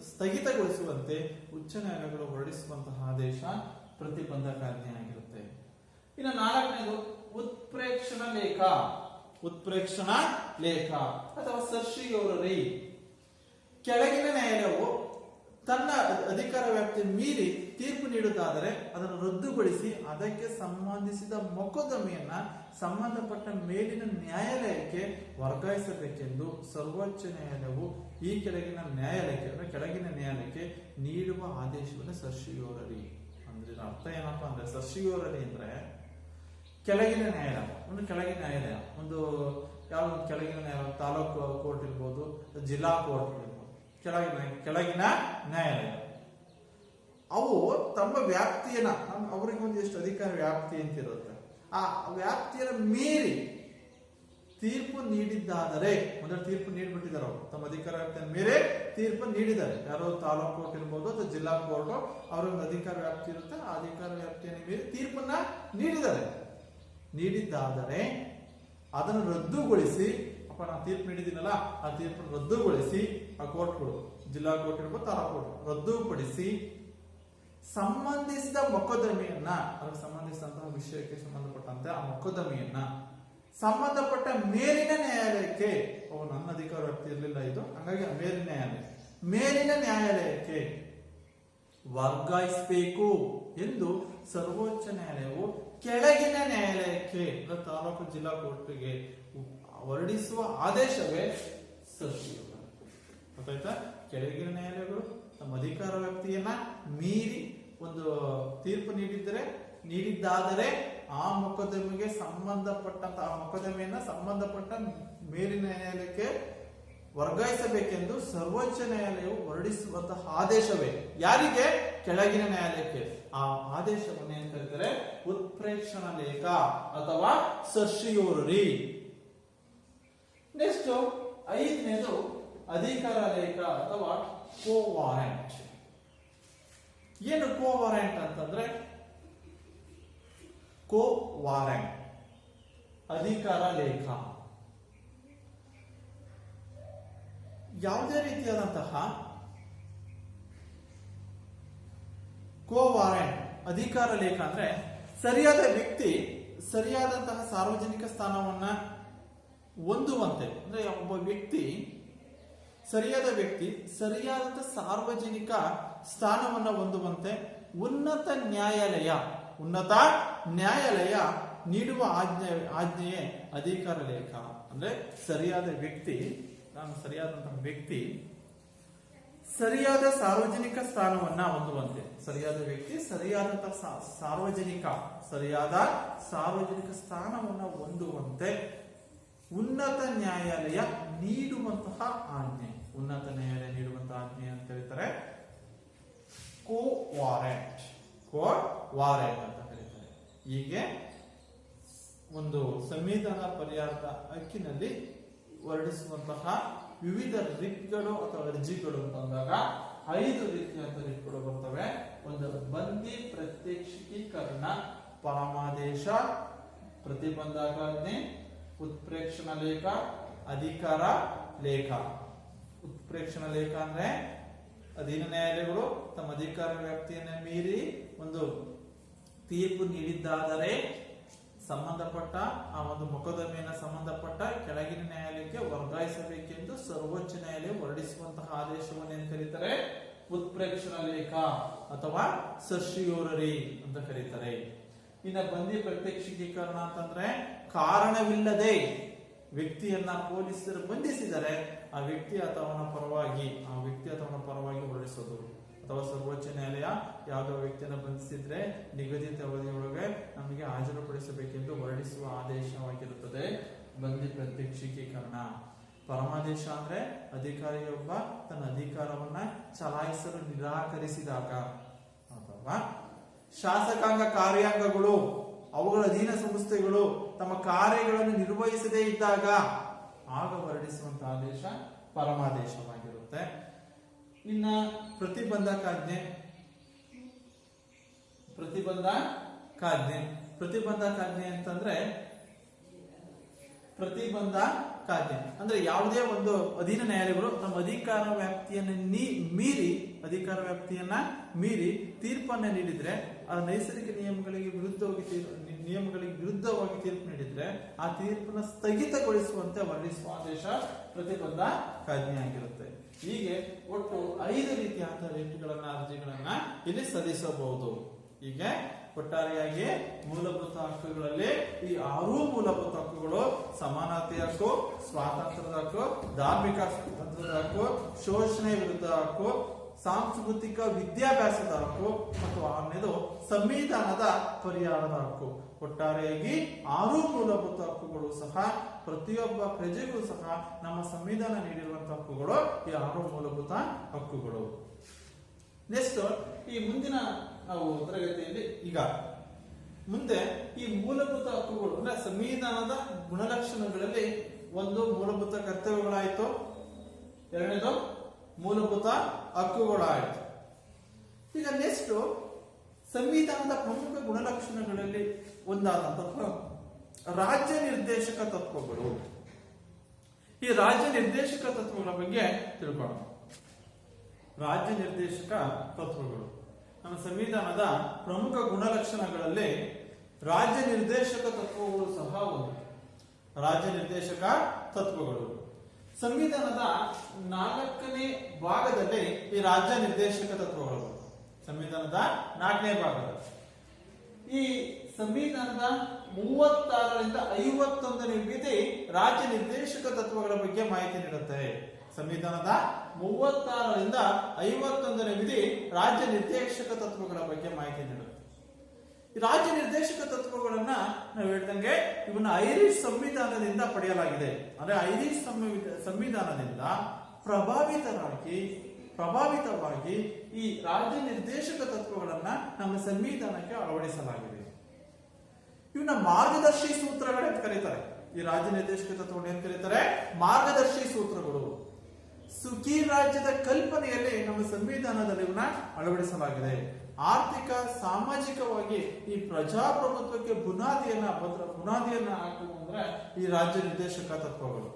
S1: ಸ್ಥಗಿತಗೊಳಿಸುವಂತೆ ಉಚ್ಚ ನ್ಯಾಯಾಲಯಗಳು ಹೊರಡಿಸುವಂತಹ ಆದೇಶ ಪ್ರತಿಬಂಧಕಾಜ್ಞೆ ಆಗಿರುತ್ತೆ. ಇನ್ನು ನಾಲ್ಕನೇದು ಉತ್ಪ್ರೇಕ್ಷಣಾ ಲೇಖ ಅಥವಾ ಸರ್ಶಿಯೋರರಿ. ಕೆಳಗಿನ ನ್ಯಾಯಾಲಯವು ತನ್ನ ಅಧಿಕಾರ ವ್ಯಾಪ್ತಿ ಮೀರಿ ತೀರ್ಪು ನೀಡುವುದಾದರೆ ಅದನ್ನು ರದ್ದುಗೊಳಿಸಿ ಅದಕ್ಕೆ ಸಂಬಂಧಿಸಿದ ಮೊಕದ್ದಮೆಯನ್ನ ಸಂಬಂಧಪಟ್ಟ ಮೇಲಿನ ನ್ಯಾಯಾಲಯಕ್ಕೆ ವರ್ಗಾಯಿಸಬೇಕೆಂದು ಸರ್ವೋಚ್ಚ ನ್ಯಾಯಾಲಯವು ಈ ಕೆಳಗಿನ ನ್ಯಾಯಾಲಯಕ್ಕೆ ನೀಡುವ ಆದೇಶವನ್ನು ಸರ್ಶಿಯೋರರಿ. ಅಂದ್ರೆ ಅರ್ಥ ಏನಪ್ಪಾ ಅಂದ್ರೆ, ಸರ್ಶಿಯೋರರಿ ಅಂದ್ರೆ ಕೆಳಗಿನ ನ್ಯಾಯಾಲಯ ಒಂದು ಯಾವ್ದು ಕೆಳಗಿನ ನ್ಯಾಯಾಲಯ, ತಾಲೂಕು ಕೋರ್ಟ್ ಇರ್ಬೋದು, ಜಿಲ್ಲಾ ಕೋರ್ಟ್ ಇರ್ಬೋದು, ಕೆಳಗಿನ ನ್ಯಾಯಾಲಯ ಅವು ತಮ್ಮ ವ್ಯಾಪ್ತಿಯನ್ನ, ಅವರಿಗೆ ಒಂದಿಷ್ಟು ಅಧಿಕಾರ ವ್ಯಾಪ್ತಿ ಅಂತ ಇರುತ್ತೆ, ಆ ವ್ಯಾಪ್ತಿಯನ್ನು ಮೀರಿ ತೀರ್ಪು ನೀಡಿದ್ದಾದರೆ, ಮೊದಲು ತೀರ್ಪು ನೀಡಿಬಿಟ್ಟಿದ್ದಾರೆ ಅವರು, ತಮ್ಮ ಅಧಿಕಾರ ವ್ಯಾಪ್ತಿಯನ್ನು ಮೀರಿ ತೀರ್ಪು ನೀಡಿದ್ದಾರೆ. ಯಾರೋ ತಾಲೂಕು ಕೋರ್ಟ್ ಇರ್ಬೋದು ಅಥವಾ ಜಿಲ್ಲಾ ಕೋರ್ಟ್, ಅವರೊಂದು ಅಧಿಕಾರ ವ್ಯಾಪ್ತಿ ಇರುತ್ತೆ, ಆ ಅಧಿಕಾರ ವ್ಯಾಪ್ತಿಯನ್ನು ಮೀರಿ ತೀರ್ಪನ್ನ ನೀಡಿದ್ದಾದರೆ ಅದನ್ನು ರದ್ದುಗೊಳಿಸಿ, ಅಪ್ಪ ನಾನು ತೀರ್ಪು ನೀಡಿದ್ದೀನಲ್ಲ ಆ ತೀರ್ಪನ್ನು ರದ್ದುಗೊಳಿಸಿ, ಆ ಕೋರ್ಟ್ಗಳು ಜಿಲ್ಲಾ ಕೋರ್ಟ್ ಇರ್ಬೋದು ತಾಲೂಕು ಕೋರ್ಟ್ ರದ್ದುಪಡಿಸಿ ಸಂಬಂಧಿಸಿದ ಮೊಕದ್ದಮೆಯನ್ನ, ಅದಕ್ಕೆ ಸಂಬಂಧಿಸಿದಂತಹ ವಿಷಯಕ್ಕೆ ಸಂಬಂಧಪಟ್ಟಂತೆ ಆ ಮೊಕದ್ದಮೆಯನ್ನ ಸಂಬಂಧಪಟ್ಟ ಮೇಲಿನ ನ್ಯಾಯಾಲಯಕ್ಕೆ, ನನ್ನ ಅಧಿಕಾರ ವ್ಯಾಪ್ತಿ ಇರಲಿಲ್ಲ ಇದು, ಹಾಗಾಗಿ ಮೇಲಿನ ನ್ಯಾಯಾಲಯಕ್ಕೆ ವರ್ಗಾಯಿಸಬೇಕು ಎಂದು ಸರ್ವೋಚ್ಚ ನ್ಯಾಯಾಲಯವು ಕೆಳಗಿನ ನ್ಯಾಯಾಲಯಕ್ಕೆ, ತಾಲೂಕು ಜಿಲ್ಲಾ ಕೋರ್ಟ್ಗೆ ಹೊರಡಿಸುವ ಆದೇಶವೇ ಸರ್ಶಿಯೋಗ. ಗೊತ್ತಾಯ್ತಾ? ಕೆಳಗಿನ ನ್ಯಾಯಾಲಯಗಳು ತಮ್ಮ ಅಧಿಕಾರ ವ್ಯಾಪ್ತಿಯನ್ನ ಮೀರಿ ಒಂದು ತೀರ್ಪು ನೀಡಿದ್ದಾದರೆ ಆ ಮೊಕದ್ದಮೆಗೆ ಸಂಬಂಧಪಟ್ಟಂತಹ ಆ ಮೊಕದ್ದಮೆಯನ್ನ ಸಂಬಂಧಪಟ್ಟ ಮೇಲಿನ ನ್ಯಾಯಾಲಯಕ್ಕೆ ವರ್ಗಾಯಿಸಬೇಕೆಂದು ಸರ್ವೋಚ್ಚ ನ್ಯಾಯಾಲಯವು ಹೊರಡಿಸುವಂತಹ ಆದೇಶವೇ ಯಾರಿಗೆ? ಕೆಳಗಿನ ನ್ಯಾಯಾಲಯಕ್ಕೆ. ಆ ಆದೇಶವನ್ನೇ ಅಂತ ಕರೀತಾರೆ ಉತ್ಪ್ರೇಕ್ಷಣ ಲೇಖ ಅಥವಾ ಸರ್ಶಿಯೋರಿ. ನೆಕ್ಸ್ಟ್ 5ನೇದು ಅಧಿಕಾರ ಲೇಖ ಅಥವಾ ಕೋ ವಾರೆಂಟ್. ಏನು ಕೋ ವಾರೆಂಟ್ ಅಂತಂದ್ರೆ, ಕೋ ವಾರೆಂಟ್ ಅಧಿಕಾರ ಲೇಖ ಯಾವುದೇ ರೀತಿಯಾದಂತಹ ಕೋ ವಾರೆಂಟ್ ಅಧಿಕಾರ ಲೇಖ ಅಂದ್ರೆ ಸರಿಯಾದ ವ್ಯಕ್ತಿ ಸರಿಯಾದಂತಹ ಸಾರ್ವಜನಿಕ ಸ್ಥಾನವನ್ನ ಹೊಂದುವಂತೆ, ಅಂದ್ರೆ ಒಬ್ಬ ವ್ಯಕ್ತಿ ಸರಿಯಾದಂತಹ ಸಾರ್ವಜನಿಕ ಸ್ಥಾನವನ್ನ ಹೊಂದುವಂತೆ ಉನ್ನತ ನ್ಯಾಯಾಲಯ ನೀಡುವ ಆಜ್ಞೆಯೇ ಅಧಿಕಾರ ಲೇಖ. ಅಂದ್ರೆ ಸರಿಯಾದಂತಹ ವ್ಯಕ್ತಿ ಸರಿಯಾದ ಸಾರ್ವಜನಿಕ ಸ್ಥಾನವನ್ನ ಹೊಂದುವಂತೆ, ಸರಿಯಾದಂತಹ ಸಾರ್ವಜನಿಕ ಸ್ಥಾನವನ್ನ ಹೊಂದುವಂತೆ ಉನ್ನತ ನ್ಯಾಯಾಲಯ ನೀಡುವಂತಹ ಆಜ್ಞೆ ಅಂತ ಕರೀತಾರೆ ಕೋ ವಾರೆಂಟ್ ಅಂತ ಕರೀತಾರೆ. ಹೀಗೆ ಒಂದು ಸಂವಿಧಾನ ಪರ್ಯಾಪ್ತ ಹಕ್ಕಿನಲ್ಲಿ ಹೊರಡಿಸುವಂತಹ ವಿವಿಧ ರಿಟ್ಗಳು ಅಥವಾ ಅರ್ಜಿಗಳು ಅಂತಂದಾಗ 5 ರೀತಿಯಾದ ರಿಟ್ಗಳು ಬರ್ತವೆ. ಒಂದು ಬಂದಿ ಪ್ರತ್ಯಕ್ಷೀಕರಣ, ಪರಮಾದೇಶ, ಪ್ರತಿಬಂಧಕಾಜ್ಞೆ, ಉತ್ಪ್ರೇಕ್ಷಣ ಲೇಖ, ಅಧಿಕಾರ ಲೇಖ. ಉತ್ಪ್ರೇಕ್ಷಣ ಲೇಖ ಅಂದ್ರೆ ಅಧೀನ ನ್ಯಾಯಾಲಯಗಳು ತಮ್ಮ ಅಧಿಕಾರ ವ್ಯಾಪ್ತಿಯನ್ನ ಮೀರಿ ಒಂದು ತೀರ್ಪು ನೀಡಿದ್ದಾದರೆ ಸಂಬಂಧಪಟ್ಟ ಆ ಒಂದು ಮೊಕದ್ದಮೆಯನ್ನು ಸಂಬಂಧಪಟ್ಟ ಕೆಳಗಿನ ನ್ಯಾಯಾಲಯಕ್ಕೆ ವರ್ಗಾಯಿಸಬೇಕೆಂದು ಸರ್ವೋಚ್ಚ ನ್ಯಾಯಾಲಯ ಹೊರಡಿಸುವಂತಹ ಆದೇಶವನ್ನು ಏನು ಕರೀತಾರೆ? ಉತ್ಪ್ರೇಕ್ಷಣ ಲೇಖ ಅಥವಾ ಸರ್ಶಿಯೋರಿ ಅಂತ ಕರೀತಾರೆ. ಇನ್ನ ಬಂದಿ ಪ್ರತ್ಯಕ್ಷೀಕರಣ ಅಂತಂದ್ರೆ ಕಾರಣವಿಲ್ಲದೆ ವ್ಯಕ್ತಿಯನ್ನ ಪೊಲೀಸರು ಬಂಧಿಸಿದರೆ ಆ ವ್ಯಕ್ತಿ ಅಥವಾ ಅವನ ಪರವಾಗಿ ಹೊರಡಿಸೋದು, ಅಥವಾ ಸರ್ವೋಚ್ಚ ನ್ಯಾಯಾಲಯ ಯಾವುದೋ ವ್ಯಕ್ತಿಯನ್ನು ಬಂಧಿಸಿದ್ರೆ ನಿಗದಿತ ಅವಧಿಯೊಳಗೆ ನಮಗೆ ಹಾಜರುಪಡಿಸಬೇಕೆಂದು ಹೊರಡಿಸುವ ಆದೇಶವಾಗಿರುತ್ತದೆ ಬಂದಿ ಪ್ರತ್ಯಕ್ಷೀಕರಣ. ಪರಮಾದೇಶ ಅಂದ್ರೆ ಅಧಿಕಾರಿಯೊಬ್ಬ ತನ್ನ ಅಧಿಕಾರವನ್ನ ಚಲಾಯಿಸಲು ನಿರಾಕರಿಸಿದಾಗ, ಅಥವಾ ಶಾಸಕಾಂಗ ಕಾರ್ಯಾಂಗಗಳು ಅವುಗಳ ಅಧೀನ ಸಂಸ್ಥೆಗಳು ತಮ್ಮ ಕಾರ್ಯಗಳನ್ನು ನಿರ್ವಹಿಸದೇ ಇದ್ದಾಗ ಆಗ ಹೊರಡಿಸುವಂತಹ ಆದೇಶ ಪರಮಾದೇಶವಾಗಿರುತ್ತೆ. ಇನ್ನ ಪ್ರತಿಬಂಧಕಾಜ್ಞೆ ಅಂತಂದ್ರೆ ಪ್ರತಿಬಂಧಕಾಜ್ಞೆ ಅಂದ್ರೆ ಯಾವುದೇ ಒಂದು ಅಧೀನ ನ್ಯಾಯಾಲಯಗಳು ತಮ್ಮ ಅಧಿಕಾರ ವ್ಯಾಪ್ತಿಯನ್ನ ಮೀರಿ ತೀರ್ಪನ್ನ ನೀಡಿದ್ರೆ, ಆ ನೈಸರ್ಗಿಕ ನಿಯಮಗಳಿಗೆ ವಿರುದ್ಧವಾಗಿ ತೀರ್ಪು ನೀಡಿದ್ರೆ ಆ ತೀರ್ಪನ್ನ ಸ್ಥಗಿತಗೊಳಿಸುವಂತೆ ಹೊರಡಿಸುವ ಆದೇಶ ಪ್ರತಿಬಂಧಕಾಜ್ಞೆ ಆಗಿರುತ್ತೆ. ಹೀಗೆ ಒಟ್ಟು 5 ರೀತಿಯಾದ ರಿಟ್ಗಳನ್ನ ಅರ್ಜಿಗಳನ್ನ ಇಲ್ಲಿ ಸಲ್ಲಿಸಬಹುದು. ಹೀಗೆ ಒಟ್ಟಾರೆಯಾಗಿ ಮೂಲಭೂತ ಹಕ್ಕುಗಳಲ್ಲಿ ಈ 6 ಮೂಲಭೂತ ಹಕ್ಕುಗಳು ಸಮಾನತೆಯ ಹಕ್ಕು, ಸ್ವಾತಂತ್ರ್ಯದ ಹಕ್ಕು, ಧಾರ್ಮಿಕ ಸ್ವಾತಂತ್ರ್ಯದ ಹಕ್ಕು, ಶೋಷಣೆ ವಿರುದ್ಧ ಹಕ್ಕು, ಸಾಂಸ್ಕೃತಿಕ ವಿದ್ಯಾಭ್ಯಾಸದ ಹಕ್ಕು ಮತ್ತು 6ನೇದು ಸಂವಿಧಾನದ ಪರಿಹಾರದ ಹಕ್ಕು. ಒಟ್ಟಾರೆಯಾಗಿ 6 ಮೂಲಭೂತ ಹಕ್ಕುಗಳು ಸಹ ಪ್ರತಿಯೊಬ್ಬ ಪ್ರಜೆಗೂ ಸಹ ನಮ್ಮ ಸಂವಿಧಾನ ನೀಡಿರುವಂತಹ ಹಕ್ಕುಗಳು ಈ 6 ಮೂಲಭೂತ ಹಕ್ಕುಗಳು. ನೆಕ್ಸ್ಟ್ ಈ ಮುಂದಿನ ನಾವು ತರಗತಿಯಲ್ಲಿ ಈಗ ಮುಂದೆ ಈ ಮೂಲಭೂತ ಹಕ್ಕುಗಳು ಅಂದ್ರೆ ಸಂವಿಧಾನದ ಗುಣಲಕ್ಷಣಗಳಲ್ಲಿ ಒಂದು ಮೂಲಭೂತ ಕರ್ತವ್ಯಗಳಾಯಿತು, ಎರಡನೇದು ಮೂಲಭೂತ ಹಕ್ಕುಗಳಾಯಿತು. ಈಗ ನೆಕ್ಸ್ಟ್ ಸಂವಿಧಾನದ ಪ್ರಮುಖ ಗುಣಲಕ್ಷಣಗಳಲ್ಲಿ ಒಂದಾದಂತಹ ರಾಜ್ಯ ನಿರ್ದೇಶಕ ತತ್ವಗಳು. ಈ ರಾಜ್ಯ ನಿರ್ದೇಶಕ ತತ್ವಗಳ ಬಗ್ಗೆ ತಿಳ್ಕೊಳ್ಳೋಣ. ರಾಜ್ಯ ನಿರ್ದೇಶಕ ತತ್ವಗಳು ನಮ್ಮ ಸಂವಿಧಾನದ ಪ್ರಮುಖ ಗುಣಲಕ್ಷಣಗಳಲ್ಲಿ ರಾಜ್ಯ ನಿರ್ದೇಶಕ ತತ್ವಗಳು ಸಹ ಒಂದು. ರಾಜ್ಯ ನಿರ್ದೇಶಕ ತತ್ವಗಳು ಸಂವಿಧಾನದ 4ನೇ ಭಾಗದಲ್ಲಿ ಈ ರಾಜ್ಯ ನಿರ್ದೇಶಕ ತತ್ವಗಳು ಸಂವಿಧಾನದ 4ನೇ ಭಾಗದಲ್ಲಿ ಈ ಸಂವಿಧಾನದ 36ರಿಂದ 51ನೇ ವಿಧಿ ರಾಜ್ಯ ನಿರ್ದೇಶಕ ತತ್ವಗಳ ಬಗ್ಗೆ ಮಾಹಿತಿ ನೀಡುತ್ತೆ. ಸಂವಿಧಾನದ 36ರಿಂದ 51ನೇ ವಿಧಿ ರಾಜ್ಯ ನಿರ್ದೇಶಕ ತತ್ವಗಳ ಬಗ್ಗೆ ಮಾಹಿತಿ ನೀಡುತ್ತೆ. ಈ ರಾಜ್ಯ ನಿರ್ದೇಶಕ ತತ್ವಗಳನ್ನ ನಾವು ಹೇಳ್ದಂಗೆ ಇವನ್ನ ಐರಿಷ್ ಸಂವಿಧಾನದಿಂದ ಪಡೆಯಲಾಗಿದೆ. ಅಂದ್ರೆ ಐರಿಷ್ ಸಂವಿಧಾನದಿಂದ ಪ್ರಭಾವಿತವಾಗಿ ಈ ರಾಜ್ಯ ನಿರ್ದೇಶಕ ತತ್ವಗಳನ್ನ ನಮ್ಮ ಸಂವಿಧಾನಕ್ಕೆ ಅಳವಡಿಸಲಾಗಿದೆ. ಇವನ್ನ ಮಾರ್ಗದರ್ಶಿ ಸೂತ್ರಗಳು ಅಂತ ಕರೀತಾರೆ. ಈ ರಾಜ್ಯ ನಿರ್ದೇಶಕ ತತ್ವಗಳು ಏನ್ ಕರೀತಾರೆ? ಮಾರ್ಗದರ್ಶಿ ಸೂತ್ರಗಳು. ಸುಖಿ ರಾಜ್ಯದ ಕಲ್ಪನೆಯಲ್ಲಿ ನಮ್ಮ ಸಂವಿಧಾನದಲ್ಲಿ ಇವನ್ನ ಅಳವಡಿಸಲಾಗಿದೆ. ಆರ್ಥಿಕ ಸಾಮಾಜಿಕವಾಗಿ ಈ ಪ್ರಜಾಪ್ರಭುತ್ವಕ್ಕೆ ಬುನಾದಿಯನ್ನ ಹಾಕುವ ಅಂದ್ರೆ ಈ ರಾಜ್ಯ ನಿರ್ದೇಶಕ ತತ್ವಗಳು.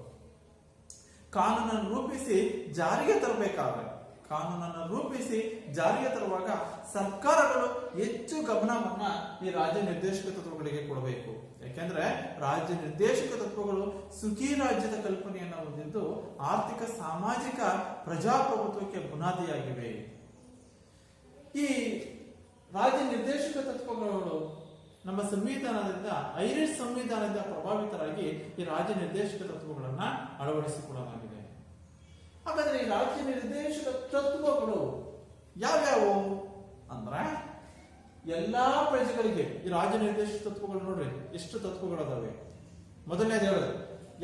S1: ಕಾನೂನನ್ನು ರೂಪಿಸಿ ಜಾರಿಗೆ ತರುವಾಗ ಸರ್ಕಾರಗಳು ಹೆಚ್ಚು ಗಮನವನ್ನ ಈ ರಾಜ್ಯ ನಿರ್ದೇಶಕ ತತ್ವಗಳಿಗೆ ಕೊಡಬೇಕು. ಯಾಕೆಂದ್ರೆ ರಾಜ್ಯ ನಿರ್ದೇಶಕ ತತ್ವಗಳು ಸುಖಿ ರಾಜ್ಯದ ಕಲ್ಪನೆಯನ್ನು ಹೊಂದಿದ್ದು ಆರ್ಥಿಕ ಸಾಮಾಜಿಕ ಪ್ರಜಾಪ್ರಭುತ್ವಕ್ಕೆ ಬುನಾದಿಯಾಗಿವೆ. ಈ ರಾಜ್ಯ ನಿರ್ದೇಶಕ ತತ್ವಗಳು ನಮ್ಮ ಸಂವಿಧಾನದಿಂದ ಐರಿಷ್ ಸಂವಿಧಾನದಿಂದ ಪ್ರಭಾವಿತರಾಗಿ ಈ ರಾಜ್ಯ ನಿರ್ದೇಶಕ ತತ್ವಗಳನ್ನ ಅಳವಡಿಸಿಕೊಳ್ಳಲಾಗಿದೆ. ಹಾಗಾದ್ರೆ ಈ ರಾಜ್ಯ ನಿರ್ದೇಶಕ ತತ್ವಗಳು ಯಾವ್ಯಾವು ಅಂದ್ರೆ ಎಲ್ಲಾ ಪ್ರಜೆಗಳಿಗೆ ಈ ರಾಜ್ಯ ನಿರ್ದೇಶಕ ತತ್ವಗಳು ನೋಡ್ರಿ ಎಷ್ಟು ತತ್ವಗಳದಾವೆ. ಮೊದಲನೇದು ಹೇಳಿದ್ರೆ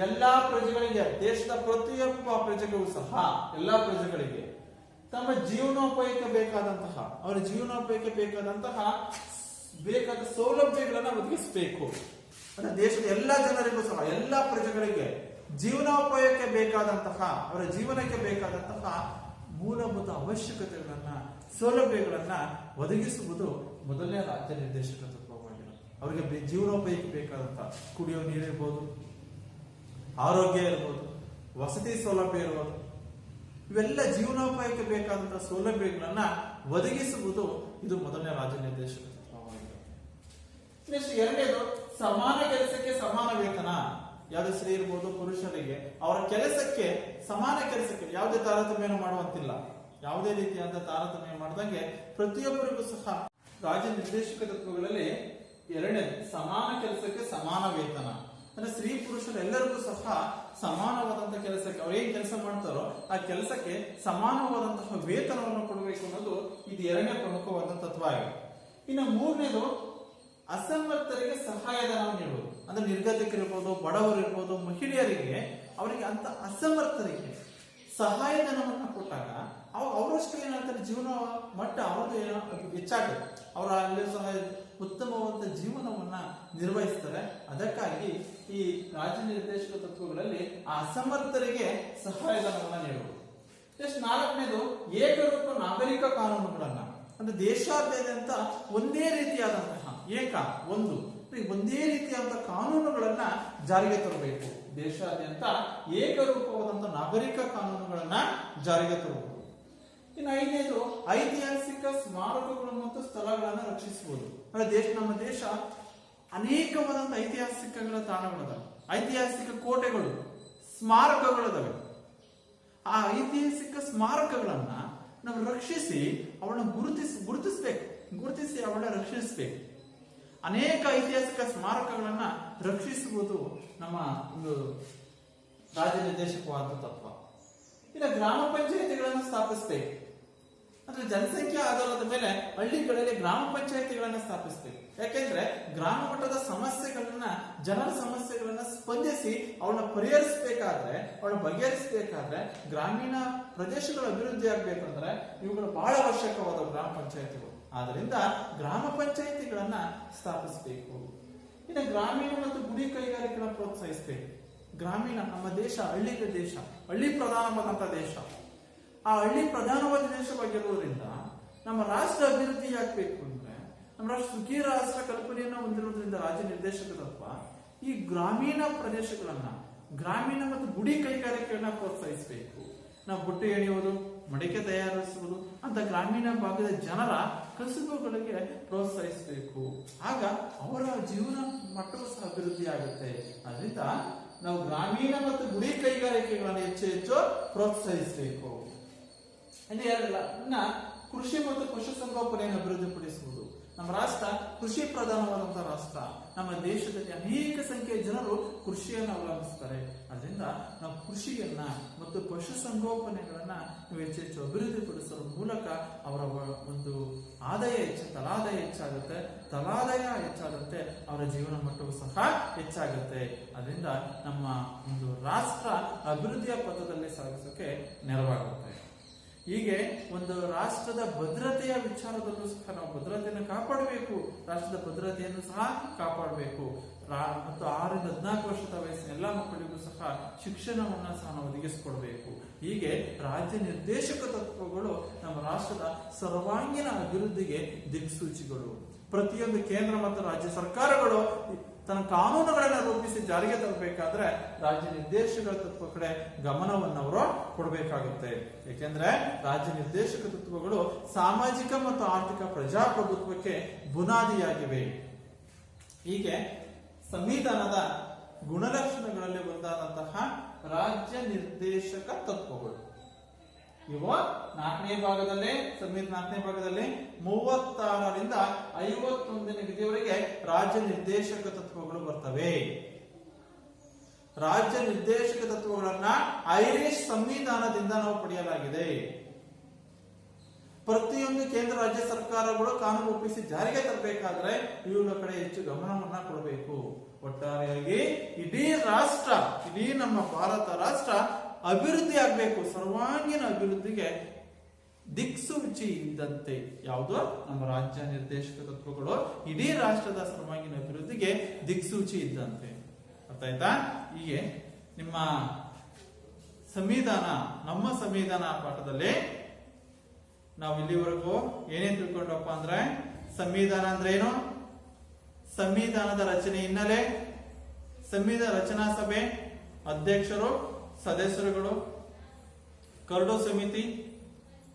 S1: ಎಲ್ಲಾ ಪ್ರಜೆಗಳಿಗೆ, ದೇಶದ ಪ್ರತಿಯೊಬ್ಬ ಪ್ರಜೆಗಳು ಸಹ ಎಲ್ಲಾ ಪ್ರಜೆಗಳಿಗೆ ತಮ್ಮ ಜೀವನೋಪಾಯಕ್ಕೆ ಬೇಕಾದ ಸೌಲಭ್ಯಗಳನ್ನ ಒದಗಿಸಬೇಕು. ಅಂದ್ರೆ ದೇಶದ ಎಲ್ಲಾ ಜನರಿಗೂ ಸಹ ಎಲ್ಲಾ ಪ್ರಜೆಗಳಿಗೆ ಜೀವನೋಪಾಯಕ್ಕೆ ಬೇಕಾದಂತಹ ಅವರ ಜೀವನಕ್ಕೆ ಬೇಕಾದಂತಹ ಮೂಲಭೂತ ಅವಶ್ಯಕತೆಗಳನ್ನ ಸೌಲಭ್ಯಗಳನ್ನ ಒದಗಿಸುವುದು ಮೊದಲನೇ ರಾಜ್ಯ ನಿರ್ದೇಶಕ ತತ್ವವಾಗಿದೆ. ಅವರಿಗೆ ಜೀವನೋಪಾಯಕ್ಕೆ ಬೇಕಾದಂತಹ ಕುಡಿಯೋ ನೀರಿರ್ಬೋದು, ಆರೋಗ್ಯ ಇರ್ಬೋದು, ವಸತಿ ಸೌಲಭ್ಯ ಇರ್ಬೋದು, ಇವೆಲ್ಲ ಜೀವನೋಪಾಯಕ್ಕೆ ಬೇಕಾದಂತಹ ಸೌಲಭ್ಯಗಳನ್ನ ಒದಗಿಸುವುದು ಇದು ಮೊದಲನೇ ರಾಜ್ಯ ನಿರ್ದೇಶಕ ತತ್ವವಾಗಿದೆ. ನೆಕ್ಸ್ಟ್ ಎರಡನೇದು ಸಮಾನ ಕೆಲಸಕ್ಕೆ ಸಮಾನ ವೇತನ. ಯಾವ್ದು ಸ್ತ್ರೀ ಇರ್ಬೋದು ಪುರುಷರಿಗೆ ಅವರ ಕೆಲಸಕ್ಕೆ ಸಮಾನ ಕೆಲಸಕ್ಕೆ ಯಾವುದೇ ತಾರತಮ್ಯ ಮಾಡುವಂತಿಲ್ಲ. ಯಾವುದೇ ರೀತಿಯಾದ ತಾರತಮ್ಯ ಮಾಡದಂಗೆ ಪ್ರತಿಯೊಬ್ಬರಿಗೂ ಸಹ ರಾಜ್ಯ ನಿರ್ದೇಶಕ ತತ್ವಗಳಲ್ಲಿ ಎರಡನೇದು ಸಮಾನ ಕೆಲಸಕ್ಕೆ ಸಮಾನ ವೇತನ. ಅಂದ್ರೆ ಸ್ತ್ರೀ ಪುರುಷರು ಎಲ್ಲರಿಗೂ ಸಹ ಸಮಾನವಾದಂತಹ ಕೆಲಸಕ್ಕೆ ಅವ್ರು ಏನ್ ಕೆಲಸ ಮಾಡ್ತಾರೋ ಆ ಕೆಲಸಕ್ಕೆ ಸಮಾನವಾದಂತಹ ವೇತನವನ್ನು ಕೊಡಬೇಕು ಅನ್ನೋದು ಇದು ಎರಡನೇ ಪ್ರಮುಖವಾದ ತತ್ವ ಆಗಿದೆ. ಇನ್ನು ಮೂರನೇದು ಅಸಮರ್ಥರಿಗೆ ಸಹಾಯಧನ ನೀಡುವುದು. ಅಂದ್ರೆ ನಿರ್ಗತಿಕರಿರ್ಬೋದು, ಬಡವರು ಇರ್ಬೋದು, ಮಹಿಳೆಯರಿಗೆ ಅವರಿಗೆ ಅಂತ ಅಸಮರ್ಥರಿಗೆ ಸಹಾಯಧನವನ್ನು ಕೊಟ್ಟಾಗ ಅವರಷ್ಟು ಏನಾಗ್ತಾರೆ, ಜೀವನ ಮಟ್ಟ ಅವರದ್ದು ಹೆಚ್ಚಾಗುತ್ತೆ. ಅವರ ಅಲ್ಲಿ ಸಹ ಉತ್ತಮವಾದ ಜೀವನವನ್ನ ನಿರ್ವಹಿಸ್ತಾರೆ. ಅದಕ್ಕಾಗಿ ಈ ರಾಜ್ಯ ನಿರ್ದೇಶಕ ತತ್ವಗಳಲ್ಲಿ ಆ ಅಸಮರ್ಥರಿಗೆ ಸಹಾಯಧನವನ್ನ ನೀಡುವುದು. ನೆಕ್ಸ್ಟ್ ನಾಲ್ಕನೇದು ಏಕರೂಪ ನಾಗರಿಕ ಕಾನೂನುಗಳನ್ನ, ಅಂದ್ರೆ ದೇಶಾದ್ಯಂತ ಒಂದೇ ರೀತಿಯಾದಂತಹ ಒಂದೇ ರೀತಿಯಾದಂತಹ ಕಾನೂನುಗಳನ್ನ ಜಾರಿಗೆ ತರಬೇಕು. ದೇಶಾದ್ಯಂತ ಏಕರೂಪವಾದಂತಹ ನಾಗರಿಕ ಕಾನೂನುಗಳನ್ನ ಜಾರಿಗೆ ತರಬಹುದು. ಇನ್ನು ಐದನೇದು ಐತಿಹಾಸಿಕ ಸ್ಮಾರಕಗಳು ಮತ್ತು ಸ್ಥಳಗಳನ್ನ ರಕ್ಷಿಸುವುದು. ಅಂದ್ರೆ ನಮ್ಮ ದೇಶ ಅನೇಕವಾದಂತಹ ಐತಿಹಾಸಿಕಗಳ ತಾಣಗಳಿದಾವೆ, ಐತಿಹಾಸಿಕ ಕೋಟೆಗಳು, ಸ್ಮಾರಕಗಳಿದಾವೆ. ಆ ಐತಿಹಾಸಿಕ ಸ್ಮಾರಕಗಳನ್ನ ನಾವು ರಕ್ಷಿಸಿ ಅವಳನ್ನ ಗುರುತಿಸಿ ಅವಳನ್ನ ರಕ್ಷಿಸಬೇಕು. ಅನೇಕ ಐತಿಹಾಸಿಕ ಸ್ಮಾರಕಗಳನ್ನ ರಕ್ಷಿಸುವುದು ನಮ್ಮ ಒಂದು ರಾಜ್ಯ ನಿರ್ದೇಶಕವಾದ ತತ್ವ. ಇನ್ನು ಗ್ರಾಮ ಪಂಚಾಯಿತಿಗಳನ್ನು ಸ್ಥಾಪಿಸಬೇಕು. ಅಂದ್ರೆ ಜನಸಂಖ್ಯೆ ಆಧಾರದ ಮೇಲೆ ಹಳ್ಳಿಗಳಲ್ಲಿ ಗ್ರಾಮ ಪಂಚಾಯತಿಗಳನ್ನ ಸ್ಥಾಪಿಸ್ತೀವಿ. ಯಾಕೆಂದ್ರೆ ಗ್ರಾಮ ಮಟ್ಟದ ಸಮಸ್ಯೆಗಳನ್ನ, ಜನರ ಸಮಸ್ಯೆಗಳನ್ನ ಸ್ಪಂದಿಸಿ ಅವನ್ನ ಪರಿಹರಿಸಬೇಕಾದ್ರೆ, ಅವನ್ನ ಬಗೆಹರಿಸಬೇಕಾದ್ರೆ, ಗ್ರಾಮೀಣ ಪ್ರದೇಶಗಳ ಅಭಿವೃದ್ಧಿ ಆಗ್ಬೇಕಂದ್ರೆ ಇವುಗಳು ಬಹಳ ಅವಶ್ಯಕವಾದ ಗ್ರಾಮ ಪಂಚಾಯತಿಗಳು. ಆದ್ರಿಂದ ಗ್ರಾಮ ಪಂಚಾಯತಿಗಳನ್ನ ಸ್ಥಾಪಿಸಬೇಕು. ಇನ್ನು ಗ್ರಾಮೀಣ ಮತ್ತು ಗುಡಿ ಕೈಗಾರಿಕೆಗಳನ್ನ ಪ್ರೋತ್ಸಾಹಿಸಬೇಕು. ಗ್ರಾಮೀಣ, ನಮ್ಮ ದೇಶ ಹಳ್ಳಿಗಳ ದೇಶ, ಹಳ್ಳಿ ಪ್ರಧಾನವಾದಂತಹ ದೇಶ. ಆ ಹಳ್ಳಿ ಪ್ರಧಾನವಾದ ದೇಶವಾಗಿರುವುದರಿಂದ ನಮ್ಮ ರಾಷ್ಟ್ರ ಅಭಿವೃದ್ಧಿ ಆಗ್ಬೇಕು ಅಂದ್ರೆ, ನಮ್ಮ ರಾಷ್ಟ್ರ ಸುಖಿ ರಾಷ್ಟ್ರ ಕಲ್ಪನೆಯನ್ನ ಹೊಂದಿರುವುದರಿಂದ ರಾಜ್ಯ ನಿರ್ದೇಶಕ ತತ್ವ ಈ ಗ್ರಾಮೀಣ ಪ್ರದೇಶಗಳನ್ನ, ಗ್ರಾಮೀಣ ಮತ್ತು ಗುಡಿ ಕೈಗಾರಿಕೆಗಳನ್ನ ಪ್ರೋತ್ಸಾಹಿಸಬೇಕು. ನಾವು ಬುಟ್ಟಿ ಎಳೆಯುವುದು, ಮಡಿಕೆ ತಯಾರಿಸುವುದು ಅಂತ ಗ್ರಾಮೀಣ ಭಾಗದ ಜನರ ಕಸುಬುಗಳಿಗೆ ಪ್ರೋತ್ಸಾಹಿಸಬೇಕು. ಆಗ ಅವರ ಜೀವನ ಮಟ್ಟವೂ ಸಹ ಅಭಿವೃದ್ಧಿ ಆಗುತ್ತೆ. ಅದರಿಂದ ನಾವು ಗ್ರಾಮೀಣ ಮತ್ತು ಗುಡಿ ಕೈಗಾರಿಕೆಗಳನ್ನು ಹೆಚ್ಚು ಹೆಚ್ಚು ಪ್ರೋತ್ಸಾಹಿಸಬೇಕು. ಇನ್ನ ಕೃಷಿ ಮತ್ತು ಪಶುಸಂಗೋಪನೆಯನ್ನು ಅಭಿವೃದ್ಧಿಪಡಿಸುವುದು. ನಮ್ಮ ರಾಷ್ಟ್ರ ಕೃಷಿ ಪ್ರಧಾನವಾದಂತಹ ರಾಷ್ಟ್ರ. ನಮ್ಮ ದೇಶದಲ್ಲಿ ಅನೇಕ ಸಂಖ್ಯೆಯ ಜನರು ಕೃಷಿಯನ್ನು ಅವಲಂಬಿಸ್ತಾರೆ. ಅದರಿಂದ ನಾವು ಕೃಷಿಯನ್ನ ಮತ್ತು ಪಶುಸಂಗೋಪನೆಗಳನ್ನ ಹೆಚ್ಚು ಹೆಚ್ಚು ಅಭಿವೃದ್ಧಿಪಡಿಸುವ ಮೂಲಕ ಅವರ ಒಂದು ಆದಾಯ ತಲಾದಾಯ ಹೆಚ್ಚಾಗುತ್ತೆ. ತಲಾದಾಯ ಹೆಚ್ಚಾಗುತ್ತೆ, ಅವರ ಜೀವನ ಮಟ್ಟವೂ ಸಹ ಹೆಚ್ಚಾಗುತ್ತೆ. ಅದರಿಂದ ನಮ್ಮ ಒಂದು ರಾಷ್ಟ್ರ ಅಭಿವೃದ್ಧಿಯ ಪಥದಲ್ಲಿ ಸಾಗಿಸೋಕೆ ನೆರವಾಗುತ್ತೆ. ಹೀಗೆ ಒಂದು ರಾಷ್ಟ್ರದ ಭದ್ರತೆಯ ವಿಚಾರದಲ್ಲೂ ಸಹ ನಾವು ಭದ್ರತೆಯನ್ನು ಕಾಪಾಡಬೇಕು. ರಾಷ್ಟ್ರದ ಭದ್ರತೆಯನ್ನು ಸಹ ಕಾಪಾಡಬೇಕು. ಮತ್ತು 6 ರಿಂದ 14 ವರ್ಷದ ವಯಸ್ಸಿನ ಎಲ್ಲ ಮಕ್ಕಳಿಗೂ ಸಹ ಶಿಕ್ಷಣವನ್ನ ಸಹ ನಾವು ಒದಗಿಸಿಕೊಡ್ಬೇಕು. ಹೀಗೆ ರಾಜ್ಯ ನಿರ್ದೇಶಕ ತತ್ವಗಳು ನಮ್ಮ ರಾಷ್ಟ್ರದ ಸರ್ವಾಂಗೀಣ ಅಭಿವೃದ್ಧಿಗೆ ದಿಕ್ಸೂಚಿಗಳು. ಪ್ರತಿಯೊಂದು ಕೇಂದ್ರ ಮತ್ತು ರಾಜ್ಯ ಸರ್ಕಾರಗಳು ತನ್ನ ಕಾನೂನುಗಳನ್ನು ರೂಪಿಸಿ ಜಾರಿಗೆ ತರಬೇಕಾದ್ರೆ ರಾಜ್ಯ ನಿರ್ದೇಶಕ ತತ್ವ ಕಡೆ ಗಮನವನ್ನು ಅವರು ಕೊಡಬೇಕಾಗುತ್ತೆ. ಏಕೆಂದ್ರೆ ರಾಜ್ಯ ನಿರ್ದೇಶಕ ತತ್ವಗಳು ಸಾಮಾಜಿಕ ಮತ್ತು ಆರ್ಥಿಕ ಪ್ರಜಾಪ್ರಭುತ್ವಕ್ಕೆ ಬುನಾದಿಯಾಗಿವೆ. ಹೀಗೆ ಸಂವಿಧಾನದ ಗುಣಲಕ್ಷಣಗಳಲ್ಲಿ ಒಂದಾದಂತಹ ರಾಜ್ಯ ನಿರ್ದೇಶಕ ತತ್ವಗಳು ಇವು 4ನೇ ಭಾಗದಲ್ಲಿ, ಸಂವಿಧಾನ 4ನೇ ಭಾಗದಲ್ಲಿ 36 ರಿಂದ 51ನೇ ವಿಧಿಯವರೆಗೆ ರಾಜ್ಯ ನಿರ್ದೇಶಕ ತತ್ವಗಳು ಬರ್ತವೆ. ರಾಜ್ಯ ನಿರ್ದೇಶಕ ತತ್ವಗಳನ್ನ ಐರಿಷ್ ಸಂವಿಧಾನದಿಂದ ನಾವು ಪಡೆಯಲಾಗಿದೆ. ಪ್ರತಿಯೊಂದು ಕೇಂದ್ರ ರಾಜ್ಯ ಸರ್ಕಾರಗಳು ಕಾನೂನು ರೂಪಿಸಿ ಜಾರಿಗೆ ತರಬೇಕಾದ್ರೆ ಇವುಗಳ ಕಡೆ ಹೆಚ್ಚು ಗಮನವನ್ನ ಕೊಡಬೇಕು. ಒಟ್ಟಾರೆಯಾಗಿ ಇಡೀ ರಾಷ್ಟ್ರ, ಇಡೀ ನಮ್ಮ ಭಾರತ ರಾಷ್ಟ್ರ ಅಭಿವೃದ್ಧಿ ಆಗ್ಬೇಕು. ಸರ್ವಾಂಗೀಣ ಅಭಿವೃದ್ಧಿಗೆ ದಿಕ್ಸೂಚಿ ಇದ್ದಂತೆ ಯಾವುದು ನಮ್ಮ ರಾಜ್ಯ ನಿರ್ದೇಶಕ ತತ್ವಗಳು ಇಡೀ ರಾಷ್ಟ್ರದ ಸರ್ವಾಂಗೀಣ ಅಭಿವೃದ್ಧಿಗೆ ದಿಕ್ಸೂಚಿ ಇದ್ದಂತೆ. ಅರ್ಥ ಆಯ್ತಾ? ಹೀಗೆ ನಿಮ್ಮ ಸಂವಿಧಾನ, ನಮ್ಮ ಸಂವಿಧಾನ ಪಾಠದಲ್ಲಿ ನಾವು ಇಲ್ಲಿವರೆಗೂ ಏನೇನ್ ತಿಳ್ಕೊಂಡಪ್ಪ ಅಂದ್ರೆ, ಸಂವಿಧಾನ ಅಂದ್ರೆ ಏನು, ಸಂವಿಧಾನದ ರಚನೆ ಹಿನ್ನೆಲೆ, ಸಂವಿಧಾನ ರಚನಾ ಸಭೆ, ಅಧ್ಯಕ್ಷರು, ಸದಸ್ಯರುಗಳು, ಕರಡು ಸಮಿತಿ,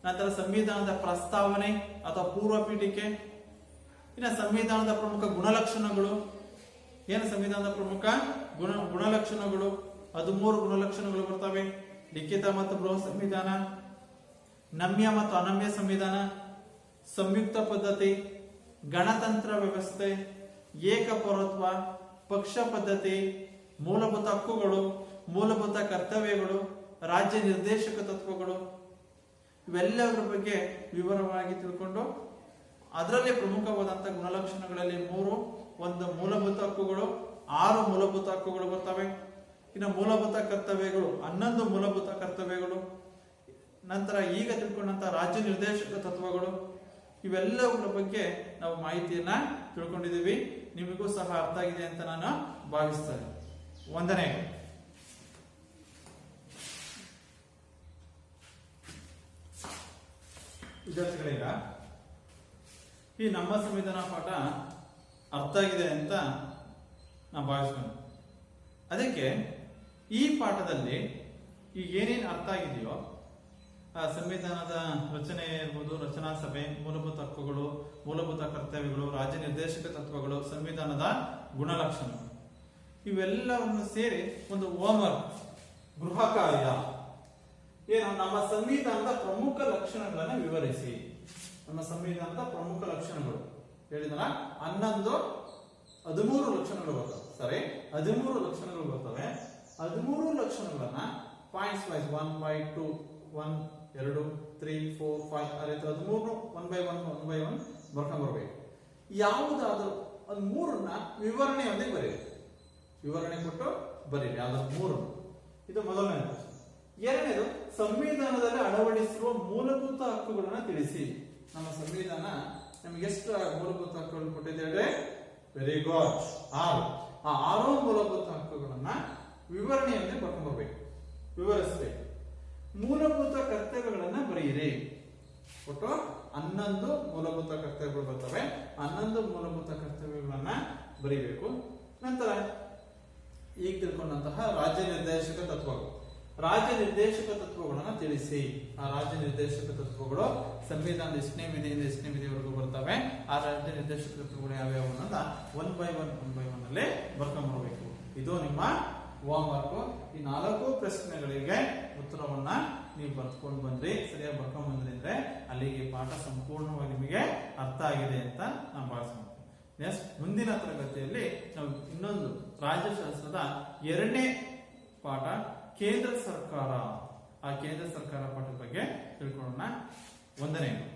S1: ನಂತರ ಸಂವಿಧಾನದ ಪ್ರಸ್ತಾವನೆ ಅಥವಾ ಪೂರ್ವ ಪೀಠಿಕೆ, ಇನ್ನು ಸಂವಿಧಾನದ ಪ್ರಮುಖ ಗುಣಲಕ್ಷಣಗಳು. ಏನು ಸಂವಿಧಾನದ ಪ್ರಮುಖ ಗುಣಲಕ್ಷಣಗಳು? 13 ಗುಣಲಕ್ಷಣಗಳು ಬರ್ತವೆ. ಲಿಖಿತ ಮತ್ತು ಬೃಹತ್ ಸಂವಿಧಾನ, ನಮ್ಯ ಮತ್ತು ಅನಮ್ಯ ಸಂವಿಧಾನ, ಸಂಯುಕ್ತ ಪದ್ಧತಿ, ಗಣತಂತ್ರ ವ್ಯವಸ್ಥೆ, ಏಕಪೌರತ್ವ, ಪಕ್ಷ ಪದ್ಧತಿ, ಮೂಲಭೂತ ಹಕ್ಕುಗಳು, ಮೂಲಭೂತ ಕರ್ತವ್ಯಗಳು, ರಾಜ್ಯ ನಿರ್ದೇಶಕ ತತ್ವಗಳು. ಇವೆಲ್ಲದರ ಬಗ್ಗೆ ವಿವರವಾಗಿ ತಿಳ್ಕೊಂಡು ಅದರಲ್ಲಿ ಪ್ರಮುಖವಾದಂತಹ ಗುಣಲಕ್ಷಣಗಳಲ್ಲಿ 3, ಒಂದು ಮೂಲಭೂತ ಹಕ್ಕುಗಳು, 6 ಮೂಲಭೂತ ಹಕ್ಕುಗಳು ಬರ್ತವೆ. ಇನ್ನು ಮೂಲಭೂತ ಕರ್ತವ್ಯಗಳು 11 ಮೂಲಭೂತ ಕರ್ತವ್ಯಗಳು. ನಂತರ ಈಗ ತಿಳ್ಕೊಂಡಂತಹ ರಾಜ್ಯ ನಿರ್ದೇಶಕ ತತ್ವಗಳು. ಇವೆಲ್ಲವುಗಳ ಬಗ್ಗೆ ನಾವು ಮಾಹಿತಿಯನ್ನ ತಿಳ್ಕೊಂಡಿದ್ದೀವಿ. ನಿಮಗೂ ಸಹ ಅರ್ಥ ಆಗಿದೆ ಅಂತ ನಾನು ಭಾವಿಸ್ತೇನೆ. ವಂದನೆಗಳು. ವಿದ್ಯಾರ್ಥಿಗಳೀಗ ಈ ನಮ್ಮ ಸಂವಿಧಾನ ಪಾಠ ಅರ್ಥ ಆಗಿದೆ ಅಂತ ನಾ ಭಾವಿಸ್ಕೊಂಡು, ಅದಕ್ಕೆ ಈ ಪಾಠದಲ್ಲಿ ಈಗ ಏನೇನು ಅರ್ಥ ಆಗಿದೆಯೋ ಆ ಸಂವಿಧಾನದ ರಚನೆ ಇರ್ಬೋದು, ರಚನಾ ಸಭೆ, ಮೂಲಭೂತ ಹಕ್ಕುಗಳು, ಮೂಲಭೂತ ಕರ್ತವ್ಯಗಳು, ರಾಜ್ಯ ನಿರ್ದೇಶಕ ತತ್ವಗಳು, ಸಂವಿಧಾನದ ಗುಣಲಕ್ಷಣಗಳು, ಇವೆಲ್ಲವನ್ನು ಸೇರಿ ಒಂದು ಹೋಮ್ವರ್ಕ್, ಗೃಹ ಕಾರ್ಯ, ಏನು ನಮ್ಮ ಸಂವಿಧಾನದ ಪ್ರಮುಖ ಲಕ್ಷಣಗಳನ್ನು ವಿವರಿಸಿ. ನಮ್ಮ ಸಂವಿಧಾನದ ಪ್ರಮುಖ ಲಕ್ಷಣಗಳು ಹೇಳಿದ್ರ 13 ಲಕ್ಷಣಗಳು ಬರ್ತವೆ. ಸರಿ, 13 ಲಕ್ಷಣಗಳು ಬರ್ತವೆ. 13 ಲಕ್ಷಣಗಳನ್ನ ಪಾಯಿಂಟ್ಸ್ ವೈಸ್ 1 by 2, 1, 2, 3 4 5 ಆ ರೀತಿ 13 1 by 1 ಬರ್ಕೊಂಡ್ ಬರ್ಬೇಕು. ಯಾವುದಾದ್ರೂ ಒಂದು ಮೂರನ್ನ ವಿವರಣೆಯೊಂದಿಗೆ ಬರೀರಿ, ವಿವರಣೆ ಕೊಟ್ಟು ಬರೀರಿ ಯಾವ್ದಾದ್ರು ಮೂರು. ಇದು ಮೊದಲನೇ ಪ್ರಶ್ನೆ. ಎರಡನೇದು, ಸಂವಿಧಾನದಲ್ಲಿ ಅಳವಡಿಸಿರುವ ಮೂಲಭೂತ ಹಕ್ಕುಗಳನ್ನ ತಿಳಿಸಿ. ನಮ್ಮ ಸಂವಿಧಾನ ನಮ್ಗೆ ಎಷ್ಟು ಮೂಲಭೂತ ಹಕ್ಕುಗಳು ಕೊಟ್ಟಿದ್ದೇವೆ? Very good, 6. ಆ 6 ಮೂಲಭೂತ ಹಕ್ಕುಗಳನ್ನ ವಿವರಣೆಯೊಂದಿಗೆ ಬರ್ಕೊಂಡ್ ಬರ್ಬೇಕು, ವಿವರಿಸಬೇಕು. ಮೂಲಭೂತ ಕರ್ತವ್ಯಗಳನ್ನ ಬರೆಯಿರಿ. ಒಟ್ಟು 11 ಮೂಲಭೂತ ಕರ್ತವ್ಯಗಳು ಬರ್ತವೆ. 11 ಮೂಲಭೂತ ಕರ್ತವ್ಯಗಳನ್ನ ಬರೀಬೇಕು. ನಂತರ ಈಗ ತಿಳ್ಕೊಂಡಂತಹ ರಾಜ್ಯ ನಿರ್ದೇಶಕ ತತ್ವಗಳು, ರಾಜ್ಯ ನಿರ್ದೇಶಕ ತತ್ವಗಳನ್ನ ತಿಳಿಸಿ. ಆ ರಾಜ್ಯ ನಿರ್ದೇಶಕ ತತ್ವಗಳು ಸಂವಿಧಾನದ ಎಷ್ಟನೇ ವಿಧಿಯಿಂದ ಎಷ್ಟನೇ ವಿಧಿವರೆಗೂ ಬರ್ತವೆ. ಆ ರಾಜ್ಯ ನಿರ್ದೇಶಕ ತತ್ವಗಳು ಯಾವ್ಯಾವ ಅನ್ನೋದ 1 by 1 ಅಲ್ಲೇ ಬರ್ಕೊಂಡ್ ಬರಬೇಕು. ಇದು ನಿಮ್ಮ ಹೋಮ್ ವರ್ಕ್. ಈ 4 ಪ್ರಶ್ನೆಗಳಿಗೆ ಉತ್ತರವನ್ನ ನೀವು ಬರ್ಕೊಂಡು ಬಂದ್ರಿ, ಸರಿಯಾಗಿ ಬರ್ಕೊಂಡ್ ಬಂದ್ರಿ ಅಂದ್ರೆ ಅಲ್ಲಿಗೆ ಪಾಠ ಸಂಪೂರ್ಣವಾಗಿ ನಿಮಗೆ ಅರ್ಥ ಆಗಿದೆ ಅಂತ ನಾನು ಭಾವಿಸ್ತೀನಿ. ನೆಕ್ಸ್ಟ್ ಮುಂದಿನ ತರಗತಿಯಲ್ಲಿ ನಾವು ಇನ್ನೊಂದು ರಾಜ್ಯಶಾಸ್ತ್ರದ 2ನೇ ಪಾಠ ಕೇಂದ್ರ ಸರ್ಕಾರ, ಆ ಕೇಂದ್ರ ಸರ್ಕಾರ ಪಾಠದ ಬಗ್ಗೆ ತಿಳ್ಕೊಳ್ಳೋಣ. ವಂದನೆಗಳು.